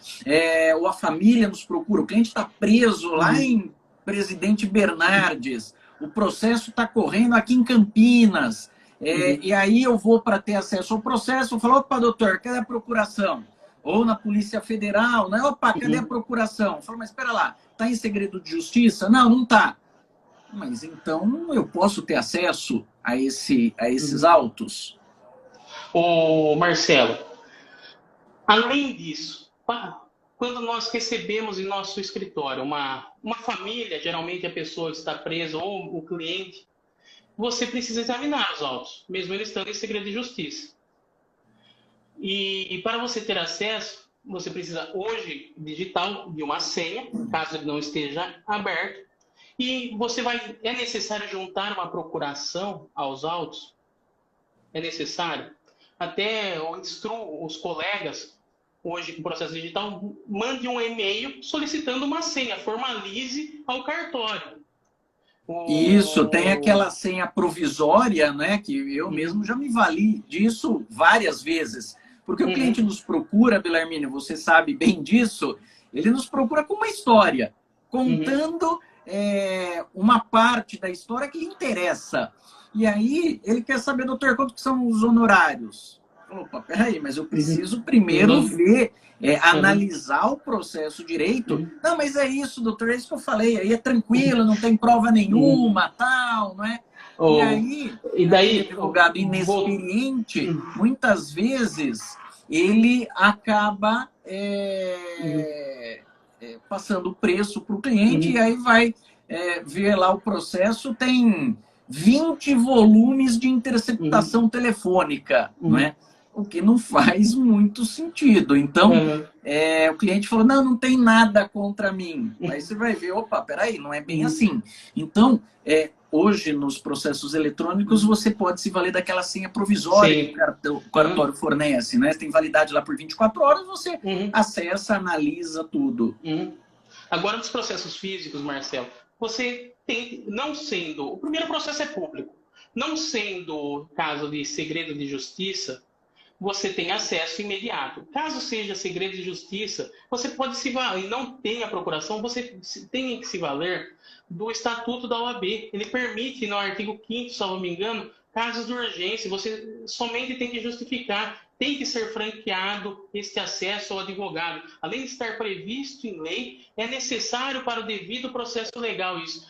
ou a família nos procura, o cliente está preso lá em Presidente Bernardes, o processo está correndo aqui em Campinas, e aí eu vou para ter acesso ao processo, eu falo, opa, doutor, cadê a procuração? Ou na Polícia Federal, né? Opa, cadê a procuração? Eu falo, mas espera lá, está em segredo de justiça? Não, não está. Mas então eu posso ter acesso a esses autos? Ô, Marcelo, além disso, quando nós recebemos em nosso escritório uma família, geralmente a pessoa está presa ou o cliente, você precisa examinar os autos, mesmo ele estando em segredo de justiça. E para você ter acesso, você precisa hoje digital de uma senha, caso ele não esteja aberto. E é necessário juntar uma procuração aos autos? É necessário? Até eu instruo os colegas, hoje com o processo digital, mande um e-mail solicitando uma senha, formalize ao cartório. Isso, tem aquela senha provisória, né, que eu mesmo já me vali disso várias vezes. Porque o cliente nos procura, Bellarmino, você sabe bem disso, ele nos procura com uma história, contando uma parte da história que lhe interessa. E aí ele quer saber, doutor, quanto que são os honorários? Opa, peraí, mas eu preciso primeiro ver, analisar o processo direito. Não, mas é isso, doutor, é isso que eu falei, aí é tranquilo, não tem prova nenhuma, tal, não é? E daí, o advogado inexperiente, muitas vezes, ele acaba passando o preço para o cliente e aí vai ver lá o processo, tem 20 volumes de interceptação telefônica, não é? O que não faz muito sentido. Então, o cliente falou, não tem nada contra mim. Aí você vai ver, opa, peraí, não é bem assim. Então, hoje, nos processos eletrônicos, você pode se valer daquela senha provisória que o cartório fornece, né? Tem validade lá por 24 horas, você acessa, analisa tudo. Agora, nos processos físicos, Marcelo, você tem, não sendo... O primeiro processo é público. Não sendo caso de segredo de justiça, você tem acesso imediato. Caso seja segredo de justiça, você pode se valer, e não tenha procuração, você tem que se valer do Estatuto da OAB. Ele permite, no artigo 5º, se não me engano, casos de urgência, você somente tem que justificar, tem que ser franqueado este acesso ao advogado. Além de estar previsto em lei, é necessário para o devido processo legal isso.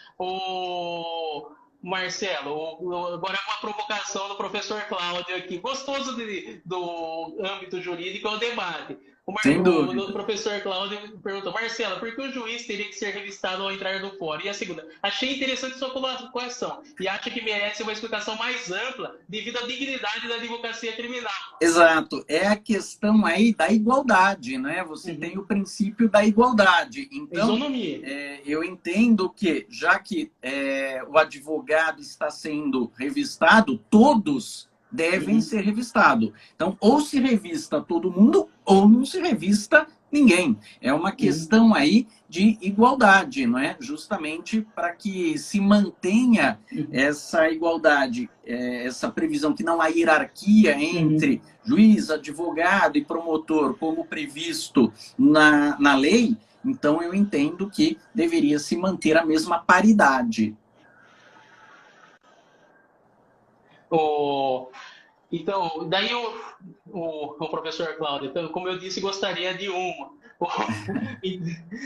Marcelo, agora é uma provocação do professor Cláudio aqui. Gostoso do âmbito jurídico é o debate. O professor Cláudio perguntou, Marcelo, por que o juiz teria que ser revistado ao entrar no fórum? E a segunda, achei interessante sua colocação e acha que merece uma explicação mais ampla devido à dignidade da advocacia criminal. Exato, é a questão aí da igualdade, né? Você tem o princípio da igualdade. Então, eu entendo que, já que o advogado está sendo revistado, todos devem ser revistados. Então, ou se revista todo mundo, ou não se revista ninguém. É uma questão aí de igualdade, não é? Justamente para que se mantenha essa igualdade, essa previsão que não há hierarquia entre juiz, advogado e promotor, como previsto na lei. Então, eu entendo que deveria se manter a mesma paridade. Então, daí o professor Cláudio, então, como eu disse, gostaria de uma.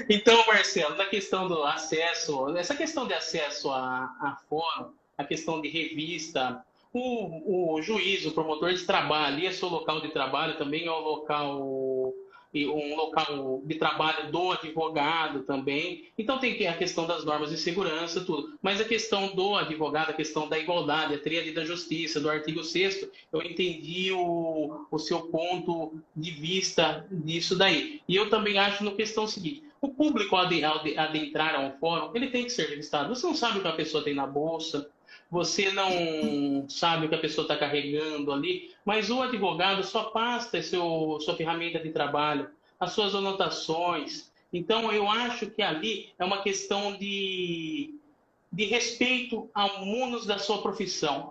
Então, Marcelo, na questão do acesso, essa questão de acesso a fórum, a questão de revista, o juiz, o promotor de trabalho, e é seu local de trabalho também é o local, um local de trabalho do advogado também. Então tem a questão das normas de segurança, tudo. Mas a questão do advogado, a questão da igualdade, a tríade da justiça, do artigo 6º, eu entendi o seu ponto de vista disso daí. E eu também acho na questão seguinte, o público ao adentrar a um fórum, ele tem que ser revistado. Você não sabe o que a pessoa tem na bolsa, você não sabe o que a pessoa está carregando ali, mas o advogado, sua pasta é sua ferramenta de trabalho, as suas anotações. Então, eu acho que ali é uma questão de respeito ao munus da sua profissão,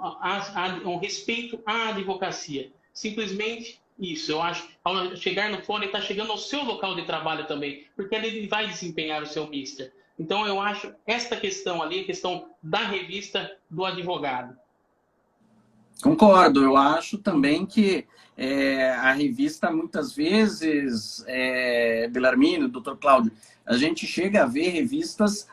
um respeito à advocacia. Simplesmente isso. Eu acho que ao chegar no fórum, ele está chegando ao seu local de trabalho também, porque ele vai desempenhar o seu mister. Então, eu acho esta questão ali, a questão da revista do advogado. Concordo, eu acho também que a revista, muitas vezes, Belarmino, doutor Cláudio, a gente chega a ver revistas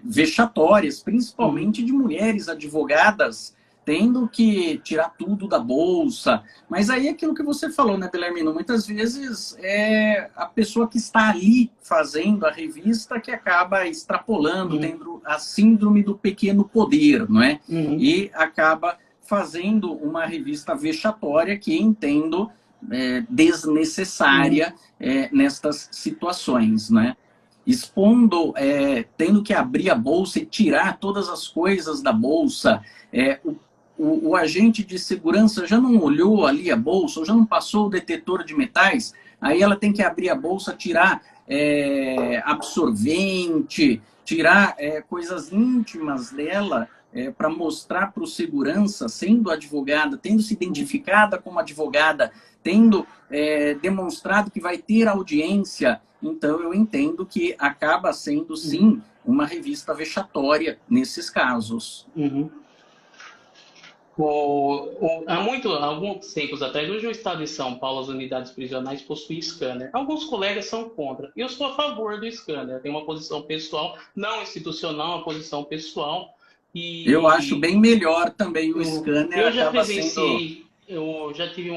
vexatórias, principalmente de mulheres advogadas, tendo que tirar tudo da bolsa. Mas aí é aquilo que você falou, né, Belarmino? Muitas vezes é a pessoa que está ali fazendo a revista que acaba extrapolando, tendo a síndrome do pequeno poder, não é? E acaba fazendo uma revista vexatória que entendo desnecessária nestas situações, né? Expondo, tendo que abrir a bolsa e tirar todas as coisas da bolsa, o agente de segurança já não olhou ali a bolsa, ou já não passou o detetor de metais, aí ela tem que abrir a bolsa, tirar absorvente, tirar coisas íntimas dela, para mostrar para o segurança, sendo advogada, tendo se identificada como advogada, tendo demonstrado que vai ter audiência. Então, eu entendo que acaba sendo, sim, uma revista vexatória nesses casos. Há alguns tempos atrás, hoje o Estado de São Paulo, as unidades prisionais possuem scanner. Alguns colegas são contra. Eu sou a favor do scanner. Tem uma posição pessoal, não institucional, uma posição pessoal. Eu acho bem melhor também o scanner. Eu já presenciei, eu já tive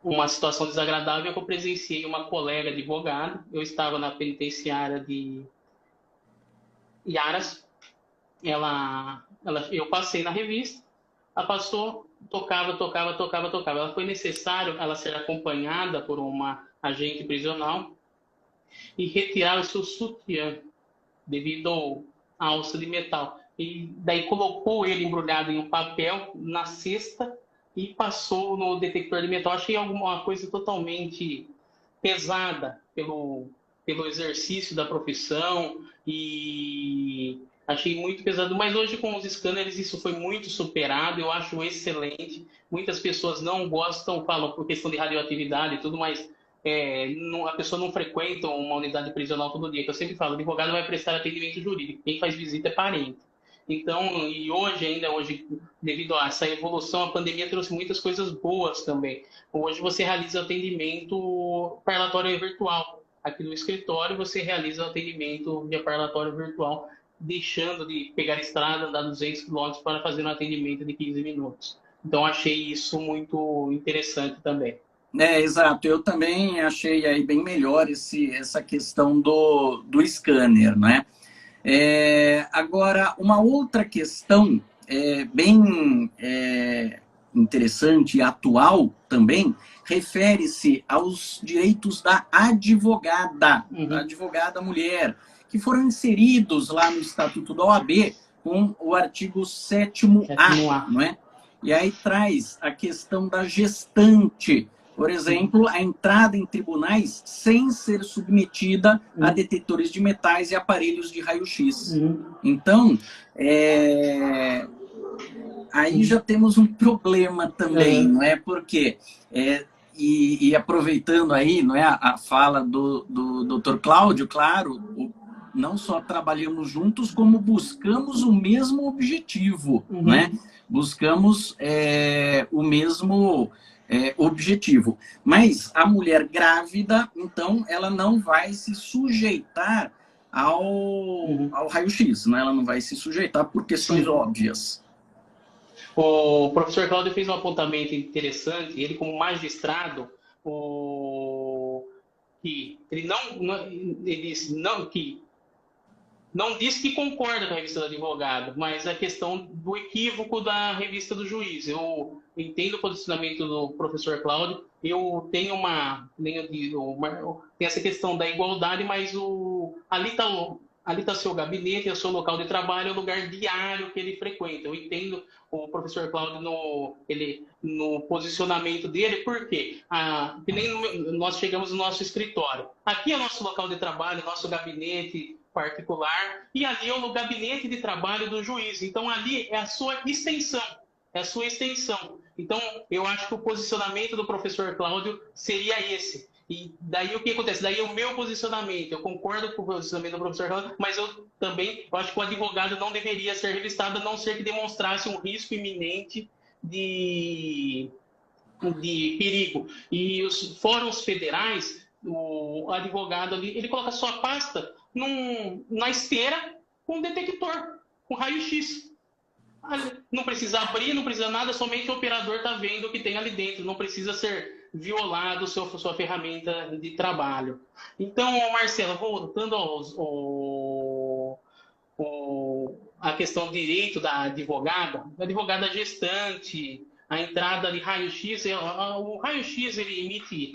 uma situação desagradável que eu presenciei uma colega advogada. Eu estava na penitenciária de Iaras. Eu passei na revista, ela passou, tocava. Ela foi necessário ela ser acompanhada por uma agente prisional e retirar o seu sutiã devido à alça de metal. E daí colocou ele embrulhado em um papel na cesta e passou no detector de metal. Achei alguma coisa totalmente pesada pelo exercício da profissão e achei muito pesado, mas hoje com os scanners isso foi muito superado, eu acho excelente. Muitas pessoas não gostam, falam por questão de radioatividade e tudo, mas a pessoa não frequenta uma unidade prisional todo dia, que eu sempre falo, o advogado vai prestar atendimento jurídico, quem faz visita é parente. Então, e hoje, devido a essa evolução, a pandemia trouxe muitas coisas boas também. Hoje você realiza atendimento parlatório virtual. Aqui no escritório você realiza o atendimento via parlatório virtual, deixando de pegar a estrada, andar 200 km para fazer um atendimento de 15 minutos. Então, achei isso muito interessante também. Exato. Eu também achei aí bem melhor essa questão do scanner, né? Agora, uma outra questão bem interessante e atual também, refere-se aos direitos da advogada, da advogada mulher, que foram inseridos lá no Estatuto da OAB com o artigo 7º-A, não é? E aí traz a questão da gestante. Por exemplo, a entrada em tribunais sem ser submetida a detetores de metais e aparelhos de raio-x. Então, aí já temos um problema também, não é? Porque, e aproveitando aí, não é, a fala do Dr. Cláudio, claro, não só trabalhamos juntos, como buscamos o mesmo objetivo, né? Buscamos o mesmo objetivo. Mas a mulher grávida, então, ela não vai se sujeitar ao raio-x, né? Ela não vai se sujeitar por questões óbvias. O professor Cláudio fez um apontamento interessante, ele como magistrado, que ele não diz que concorda com a revista do advogado, mas a questão do equívoco da revista do juiz. Eu entendo o posicionamento do professor Cláudio, eu tenho tem essa questão da igualdade, mas ali está seu gabinete, é o seu local de trabalho, é o lugar diário que ele frequenta. Eu entendo o professor Cláudio no posicionamento dele, porque que nem nós chegamos no nosso escritório. Aqui é o nosso local de trabalho, nosso gabinete particular, e ali é o gabinete de trabalho do juiz. Então, ali é a sua extensão. Então, eu acho que o posicionamento do professor Cláudio seria esse. E daí o que acontece? Daí o meu posicionamento, eu concordo com o posicionamento do professor Cláudio, mas eu acho que o advogado não deveria ser revistado, a não ser que demonstrasse um risco iminente de perigo. E os fóruns federais, o advogado ali, ele coloca sua pasta na esteira com um detector, com raio-x. Não precisa abrir, não precisa nada, somente o operador está vendo o que tem ali dentro, não precisa ser violado sua ferramenta de trabalho. Então, Marcelo, voltando a questão do direito da advogada gestante, a entrada de raio-x, o raio-x ele emite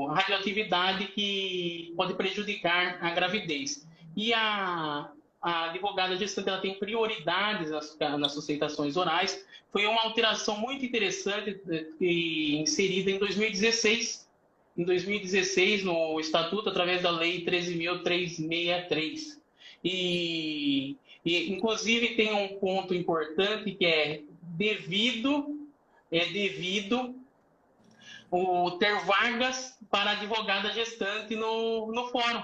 a radioatividade que pode prejudicar a gravidez. E a advogada gestante ela tem prioridades nas sustentações orais. Foi uma alteração muito interessante inserida em 2016. Em 2016, no Estatuto, através da Lei 13.363. E, inclusive, tem um ponto importante que é devido ter vagas para advogada gestante no fórum.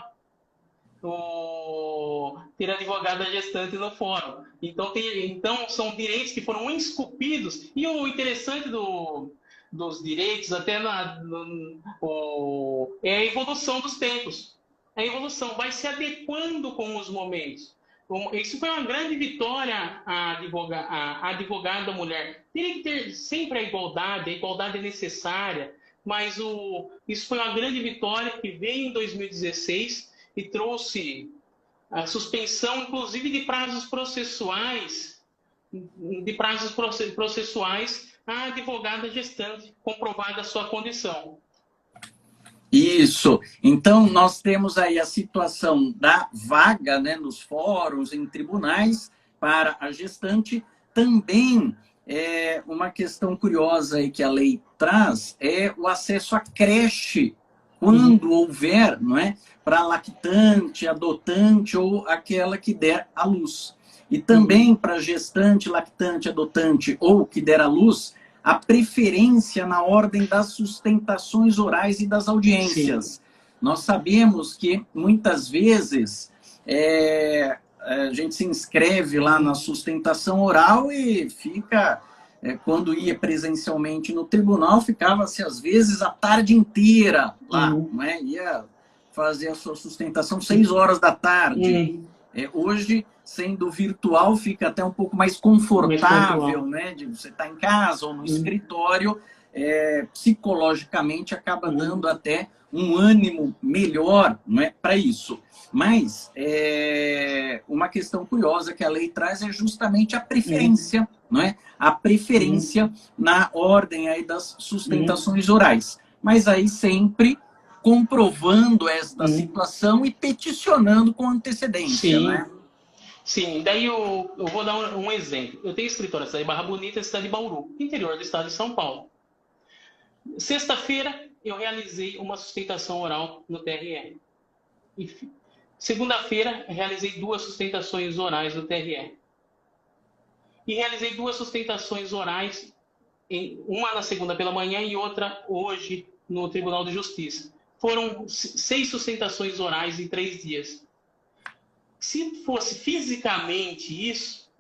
Ter advogada gestante no fórum. Então, são direitos que foram esculpidos. E o interessante dos direitos, até é a evolução dos tempos. A evolução vai se adequando com os momentos. Isso foi uma grande vitória a advogada mulher. Teria que ter sempre a igualdade é necessária, mas isso foi uma grande vitória que veio em 2016 e trouxe a suspensão, inclusive, de prazos processuais à advogada gestante, comprovada a sua condição. Isso. Então, nós temos aí a situação da vaga, né, nos fóruns, em tribunais, para a gestante. Também, uma questão curiosa aí que a lei traz é o acesso à creche, quando houver, não é, para lactante, adotante ou aquela que der à luz. E também para gestante, lactante, adotante ou que der à luz, a preferência na ordem das sustentações orais e das audiências. Sim. Nós sabemos que, muitas vezes, a gente se inscreve lá na sustentação oral e fica, quando ia presencialmente no tribunal, ficava-se, às vezes, a tarde inteira lá, né? Ia fazer a sua sustentação 6 horas da tarde. Hoje, sendo virtual, fica até um pouco mais confortável, né? De você estar em casa ou no escritório, psicologicamente acaba dando até um ânimo melhor, não é, para isso. Mas uma questão curiosa que a lei traz é justamente a preferência, não é? A preferência na ordem aí das sustentações orais. Mas aí sempre comprovando esta situação e peticionando com antecedência, né? Sim, daí eu vou dar um exemplo. Eu tenho escritório na cidade de Barra Bonita e cidade de Bauru, interior do estado de São Paulo. Sexta-feira, eu realizei uma sustentação oral no TRE. E segunda-feira, realizei 2 sustentações orais no TRE. E realizei 2 sustentações orais, uma na segunda pela manhã e outra hoje no Tribunal de Justiça. Foram 6 sustentações orais em 3 dias. Se fosse fisicamente isso,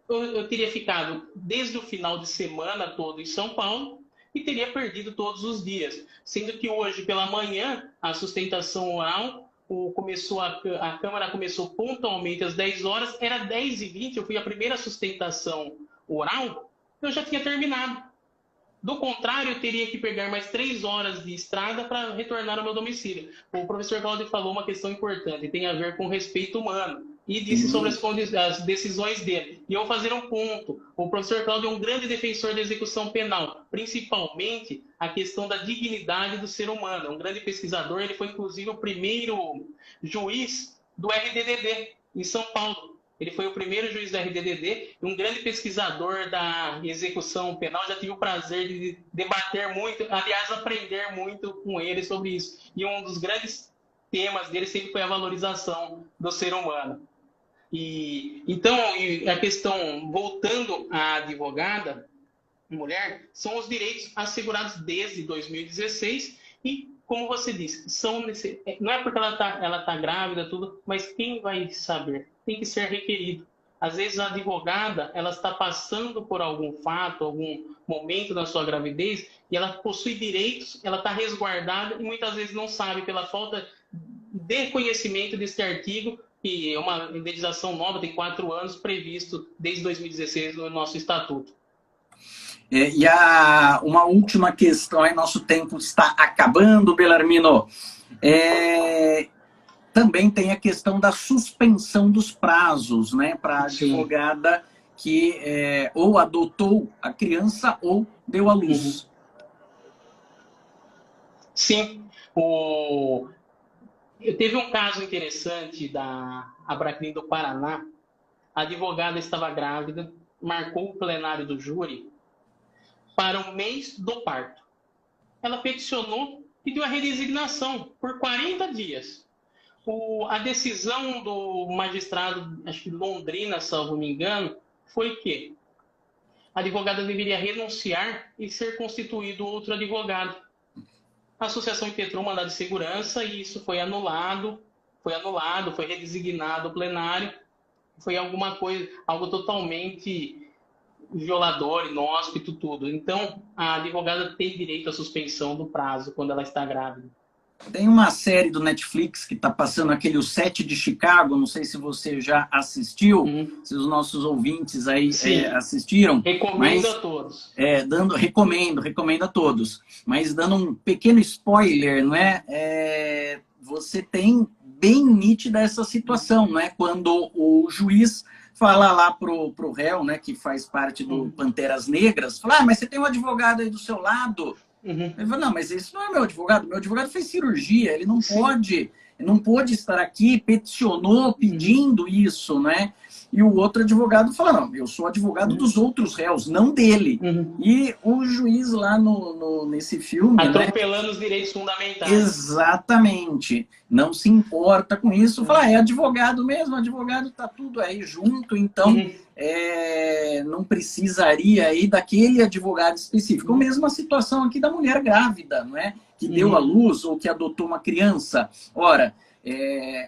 eu teria ficado desde o final de semana todo em São Paulo e teria perdido todos os dias. Sendo que hoje pela manhã, a sustentação oral, a Câmara começou pontualmente às 10 horas, era 10h20, eu fui a primeira sustentação oral, eu já tinha terminado. Do contrário, eu teria que pegar mais 3 horas de estrada para retornar ao meu domicílio. O professor Cláudio falou uma questão importante, tem a ver com respeito humano. E disse sobre as decisões dele. E eu vou fazer um ponto. O professor Cláudio é um grande defensor da execução penal, principalmente a questão da dignidade do ser humano. É um grande pesquisador, ele foi inclusive o primeiro juiz do RDDD em São Paulo. Ele foi o primeiro juiz da RDDD e um grande pesquisador da execução penal. Já tive o prazer de debater muito, aliás, aprender muito com ele sobre isso. E um dos grandes temas dele sempre foi a valorização do ser humano. Então, a questão, voltando à advogada, mulher, são os direitos assegurados desde 2016 e, como você disse, não é porque ela tá grávida, tudo, mas quem vai saber? Tem que ser requerido. Às vezes a advogada, ela está passando por algum fato, algum momento na sua gravidez, e ela possui direitos, ela está resguardada e muitas vezes não sabe pela falta de conhecimento desse artigo, que é uma indenização nova, tem 4 anos, previsto desde 2016 no nosso estatuto. Uma última questão, aí nosso tempo está acabando, Belarmino. Também tem a questão da suspensão dos prazos, né, para a advogada que ou adotou a criança ou deu à luz. Sim. Teve um caso interessante da Abracrim do Paraná. A advogada estava grávida, marcou o plenário do júri para o mês do parto. Ela peticionou, pediu a redesignação por 40 dias. A decisão do magistrado, acho que Londrina, salvo me engano, foi que a advogada deveria renunciar e ser constituído outro advogado. A associação impetrou um mandado de segurança e isso foi anulado, foi redesignado o plenário, foi algo totalmente violador, inóspito, tudo. Então, a advogada tem direito à suspensão do prazo quando ela está grávida. Tem uma série do Netflix que está passando aquele O Sete de Chicago, não sei se você já assistiu, se os nossos ouvintes aí assistiram. Recomendo a todos. Recomendo a todos. Mas dando um pequeno spoiler, não é? Você tem bem nítida essa situação, não é? Quando o juiz fala lá pro réu, né, que faz parte do Panteras Negras, fala, mas você tem um advogado aí do seu lado. Ele falou, não, mas esse não é meu advogado fez cirurgia, ele não pôde estar aqui, peticionou pedindo isso, né? E o outro advogado fala, não, eu sou advogado dos outros réus, não dele. E o juiz lá nesse filme... Atropelando, né, os direitos fundamentais. Exatamente. Não se importa com isso. Fala, é advogado mesmo, advogado tá tudo aí junto, então não precisaria aí daquele advogado específico. Mesmo a situação aqui da mulher grávida, não é? Que deu à luz ou que adotou uma criança. Ora,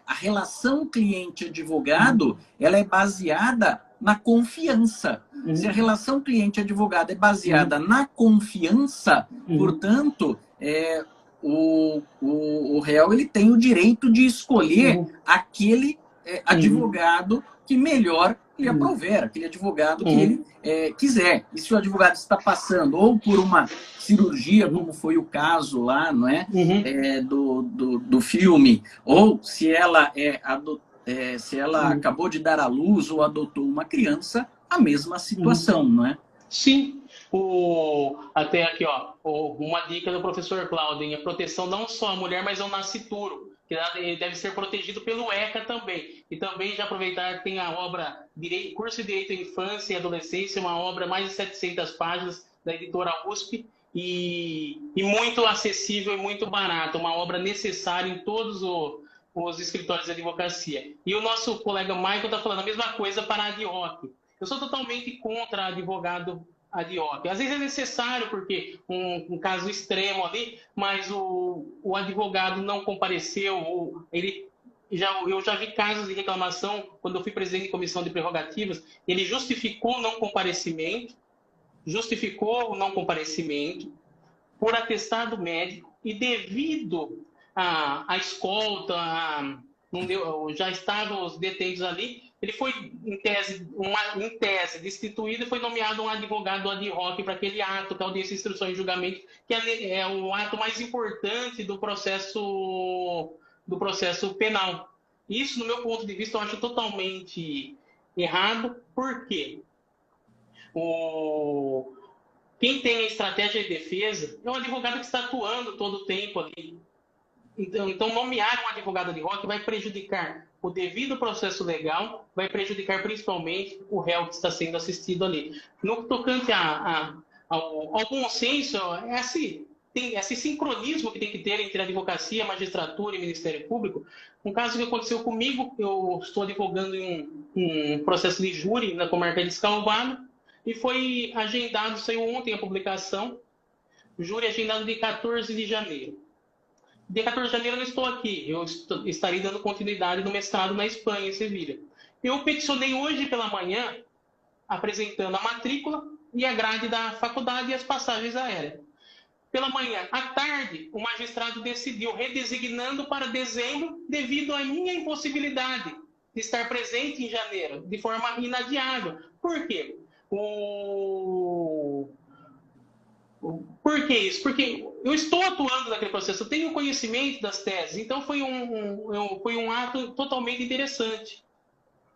a relação cliente-advogado, ela é baseada na confiança. Se a relação cliente-advogado é baseada na confiança, portanto, o réu ele tem o direito de escolher aquele advogado que melhor lhe aprover, aquele advogado que ele quiser. E se o advogado está passando ou por uma cirurgia, como foi o caso lá, não é? Do filme, ou se ela acabou de dar à luz ou adotou uma criança, a mesma situação, não é? Sim. Até aqui, ó, uma dica do professor Cláudio, a proteção não só à mulher, mas ao nascituro. que ele deve ser protegido pelo ECA também. E também já aproveitar que tem a obra Curso de Direito à Infância e Adolescência, uma obra mais de 700 páginas da editora USP, e muito acessível e muito barato, uma obra necessária em todos os escritórios de advocacia. E o nosso colega Michael está falando a mesma coisa para a ADIOC. Eu sou totalmente contra advogado ADIOC. Às vezes é necessário, porque um caso extremo ali, mas o advogado não compareceu, eu já vi casos de reclamação, quando eu fui presidente de comissão de prerrogativas, ele justificou o não comparecimento por atestado médico, e devido à escolta, já estavam os detentos ali, ele foi, em tese, destituído e foi nomeado um advogado ad hoc para aquele ato, que é a audiência, instrução e julgamento, que é o ato mais importante do processo penal. Isso, no meu ponto de vista, eu acho totalmente errado. Por quê? Quem tem a estratégia de defesa é um advogado que está atuando todo o tempo ali. Então, nomear um advogado ad hoc vai prejudicar o devido processo legal, vai prejudicar principalmente o réu que está sendo assistido ali. No tocante ao bom senso, tem esse sincronismo que tem que ter entre a advocacia, a magistratura e o Ministério Público. Um caso que aconteceu comigo, eu estou advogando em um processo de júri na comarca de Escalvado, e foi agendado, saiu ontem a publicação, o júri agendado de 14 de janeiro. De 14 de janeiro eu não estou aqui, eu estarei dando continuidade no mestrado na Espanha, em Sevilha. Eu peticionei hoje pela manhã, apresentando a matrícula e a grade da faculdade e as passagens aéreas. Pela manhã, à tarde, o magistrado decidiu redesignando para dezembro, devido à minha impossibilidade de estar presente em janeiro, de forma inadiável. Por quê? Por que isso? Porque eu estou atuando naquele processo, eu tenho conhecimento das teses, então foi um ato totalmente interessante.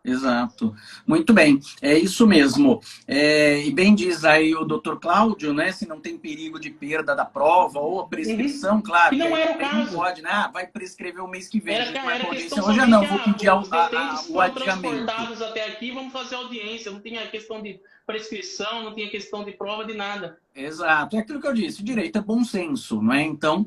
Exato. Muito bem, é isso mesmo. E bem diz aí o doutor Cláudio, né? Se não tem perigo de perda da prova ou a prescrição, claro. E não era o caso. Não pode, né? Vai prescrever o mês que vem. Era questão hoje não, vou pedir os detentos o foram adiamento. transportados até aqui, vamos fazer audiência. Não tinha questão de prescrição, não tinha questão de prova, de nada. Exato, é aquilo que eu disse, direito é bom senso, não é? Então,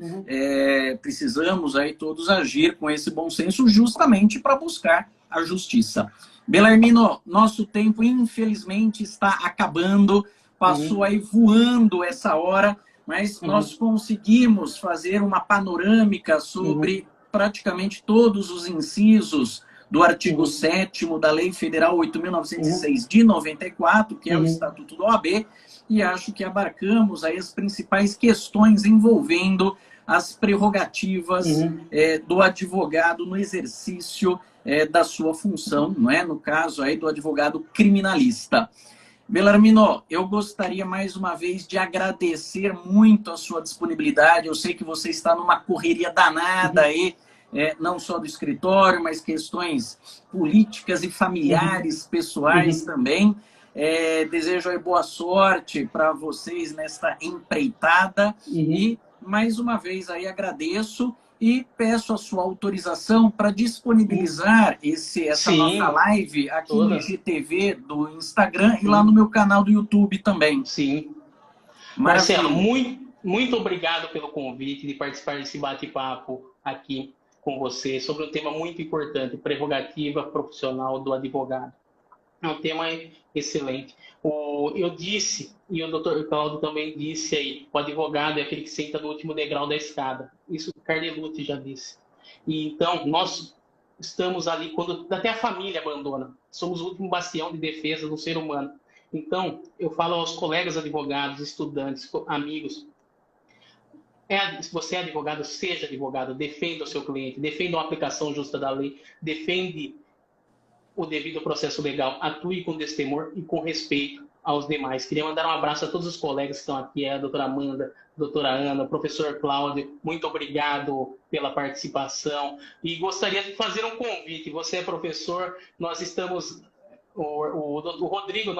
precisamos aí todos agir com esse bom senso justamente para buscar a justiça. Belarmino, nosso tempo infelizmente está acabando, passou aí voando essa hora, mas nós conseguimos fazer uma panorâmica sobre praticamente todos os incisos do artigo 7º da Lei Federal 8.906 de 94, que é o Estatuto da OAB, e acho que abarcamos aí as principais questões envolvendo as prerrogativas do advogado no exercício da sua função, não é? No caso aí do advogado criminalista. Belarmino, eu gostaria mais uma vez de agradecer muito a sua disponibilidade. Eu sei que você está numa correria danada aí, não só do escritório, mas questões políticas e familiares, pessoais também. Desejo aí boa sorte para vocês nesta empreitada e mais uma vez aí agradeço e peço a sua autorização para disponibilizar essa nossa live aqui no IGTV do Instagram e lá no meu canal do YouTube também. Sim. Maravilha. Marcelo, muito obrigado pelo convite de participar desse bate-papo aqui com você sobre um tema muito importante, prerrogativa profissional do advogado. É um tema excelente. Eu disse, e o doutor Cláudio também disse aí, o advogado é aquele que senta no último degrau da escada. Isso o Carnelucci já disse. E então, nós estamos ali quando até a família abandona. Somos o último bastião de defesa do ser humano. Então, eu falo aos colegas advogados, estudantes, amigos, se você é advogado, seja advogado, defenda o seu cliente, defenda uma aplicação justa da lei, defende o devido processo legal, atue com destemor e com respeito aos demais. Queria mandar um abraço a todos os colegas que estão aqui, a doutora Amanda, a doutora Ana, o professor Cláudio, muito obrigado pela participação. E gostaria de fazer um convite, você é professor, nós estamos, o Rodrigo,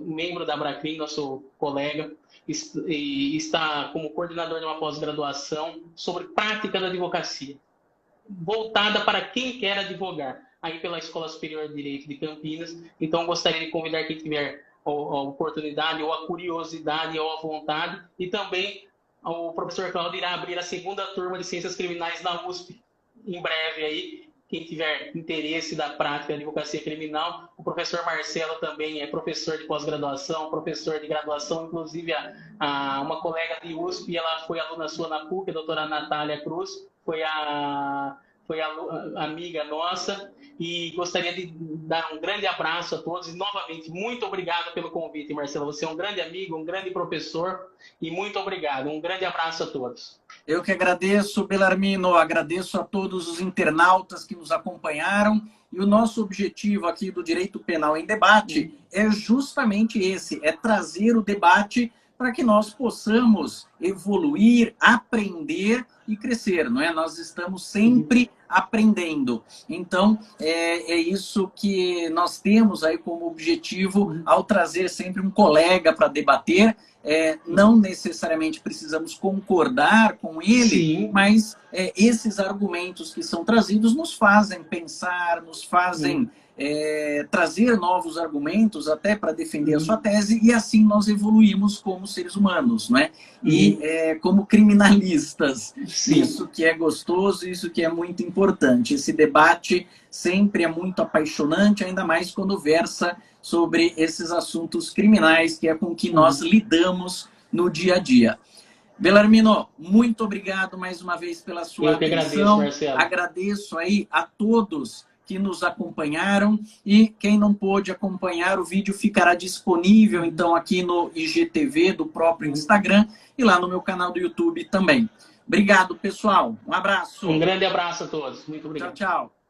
membro da Abracrim, nosso colega, está como coordenador de uma pós-graduação sobre prática da advocacia. voltada para quem quer advogar, aí pela Escola Superior de Direito de Campinas. Então, gostaria de convidar quem tiver a oportunidade, ou a curiosidade, ou a vontade, e também o professor Cláudio irá abrir a segunda turma de Ciências Criminais na USP, em breve aí. Quem tiver interesse da prática de advocacia criminal, o professor Marcelo também é professor de pós-graduação, professor de graduação, inclusive uma colega de USP, ela foi aluna sua na PUC, a doutora Natália Cruz, foi a amiga nossa, e gostaria de dar um grande abraço a todos, e novamente, muito obrigado pelo convite, Marcelo, você é um grande amigo, um grande professor, e muito obrigado, um grande abraço a todos. Eu que agradeço, Belarmino, agradeço a todos os internautas que nos acompanharam, e o nosso objetivo aqui do Direito Penal em Debate é justamente esse, é trazer o debate para que nós possamos evoluir, aprender e crescer, não é? Nós estamos sempre aprendendo. Então, é isso que nós temos aí como objetivo ao trazer sempre um colega para debater. Não necessariamente precisamos concordar com ele, sim, mas esses argumentos que são trazidos nos fazem pensar, nos fazem trazer novos argumentos até para defender a sua tese, e assim nós evoluímos como seres humanos, não é? E como criminalistas. Sim. Isso que é gostoso, isso que é muito importante. Esse debate sempre é muito apaixonante, ainda mais quando versa sobre esses assuntos criminais, que é com que nós lidamos no dia a dia. Belarmino, muito obrigado mais uma vez pela sua atenção. Agradeço, Marcelo. Agradeço aí a todos que nos acompanharam, e quem não pôde acompanhar, o vídeo ficará disponível então aqui no IGTV do próprio Instagram e lá no meu canal do YouTube também. Obrigado, pessoal. Um abraço. Um grande abraço a todos. Muito obrigado. Tchau, tchau.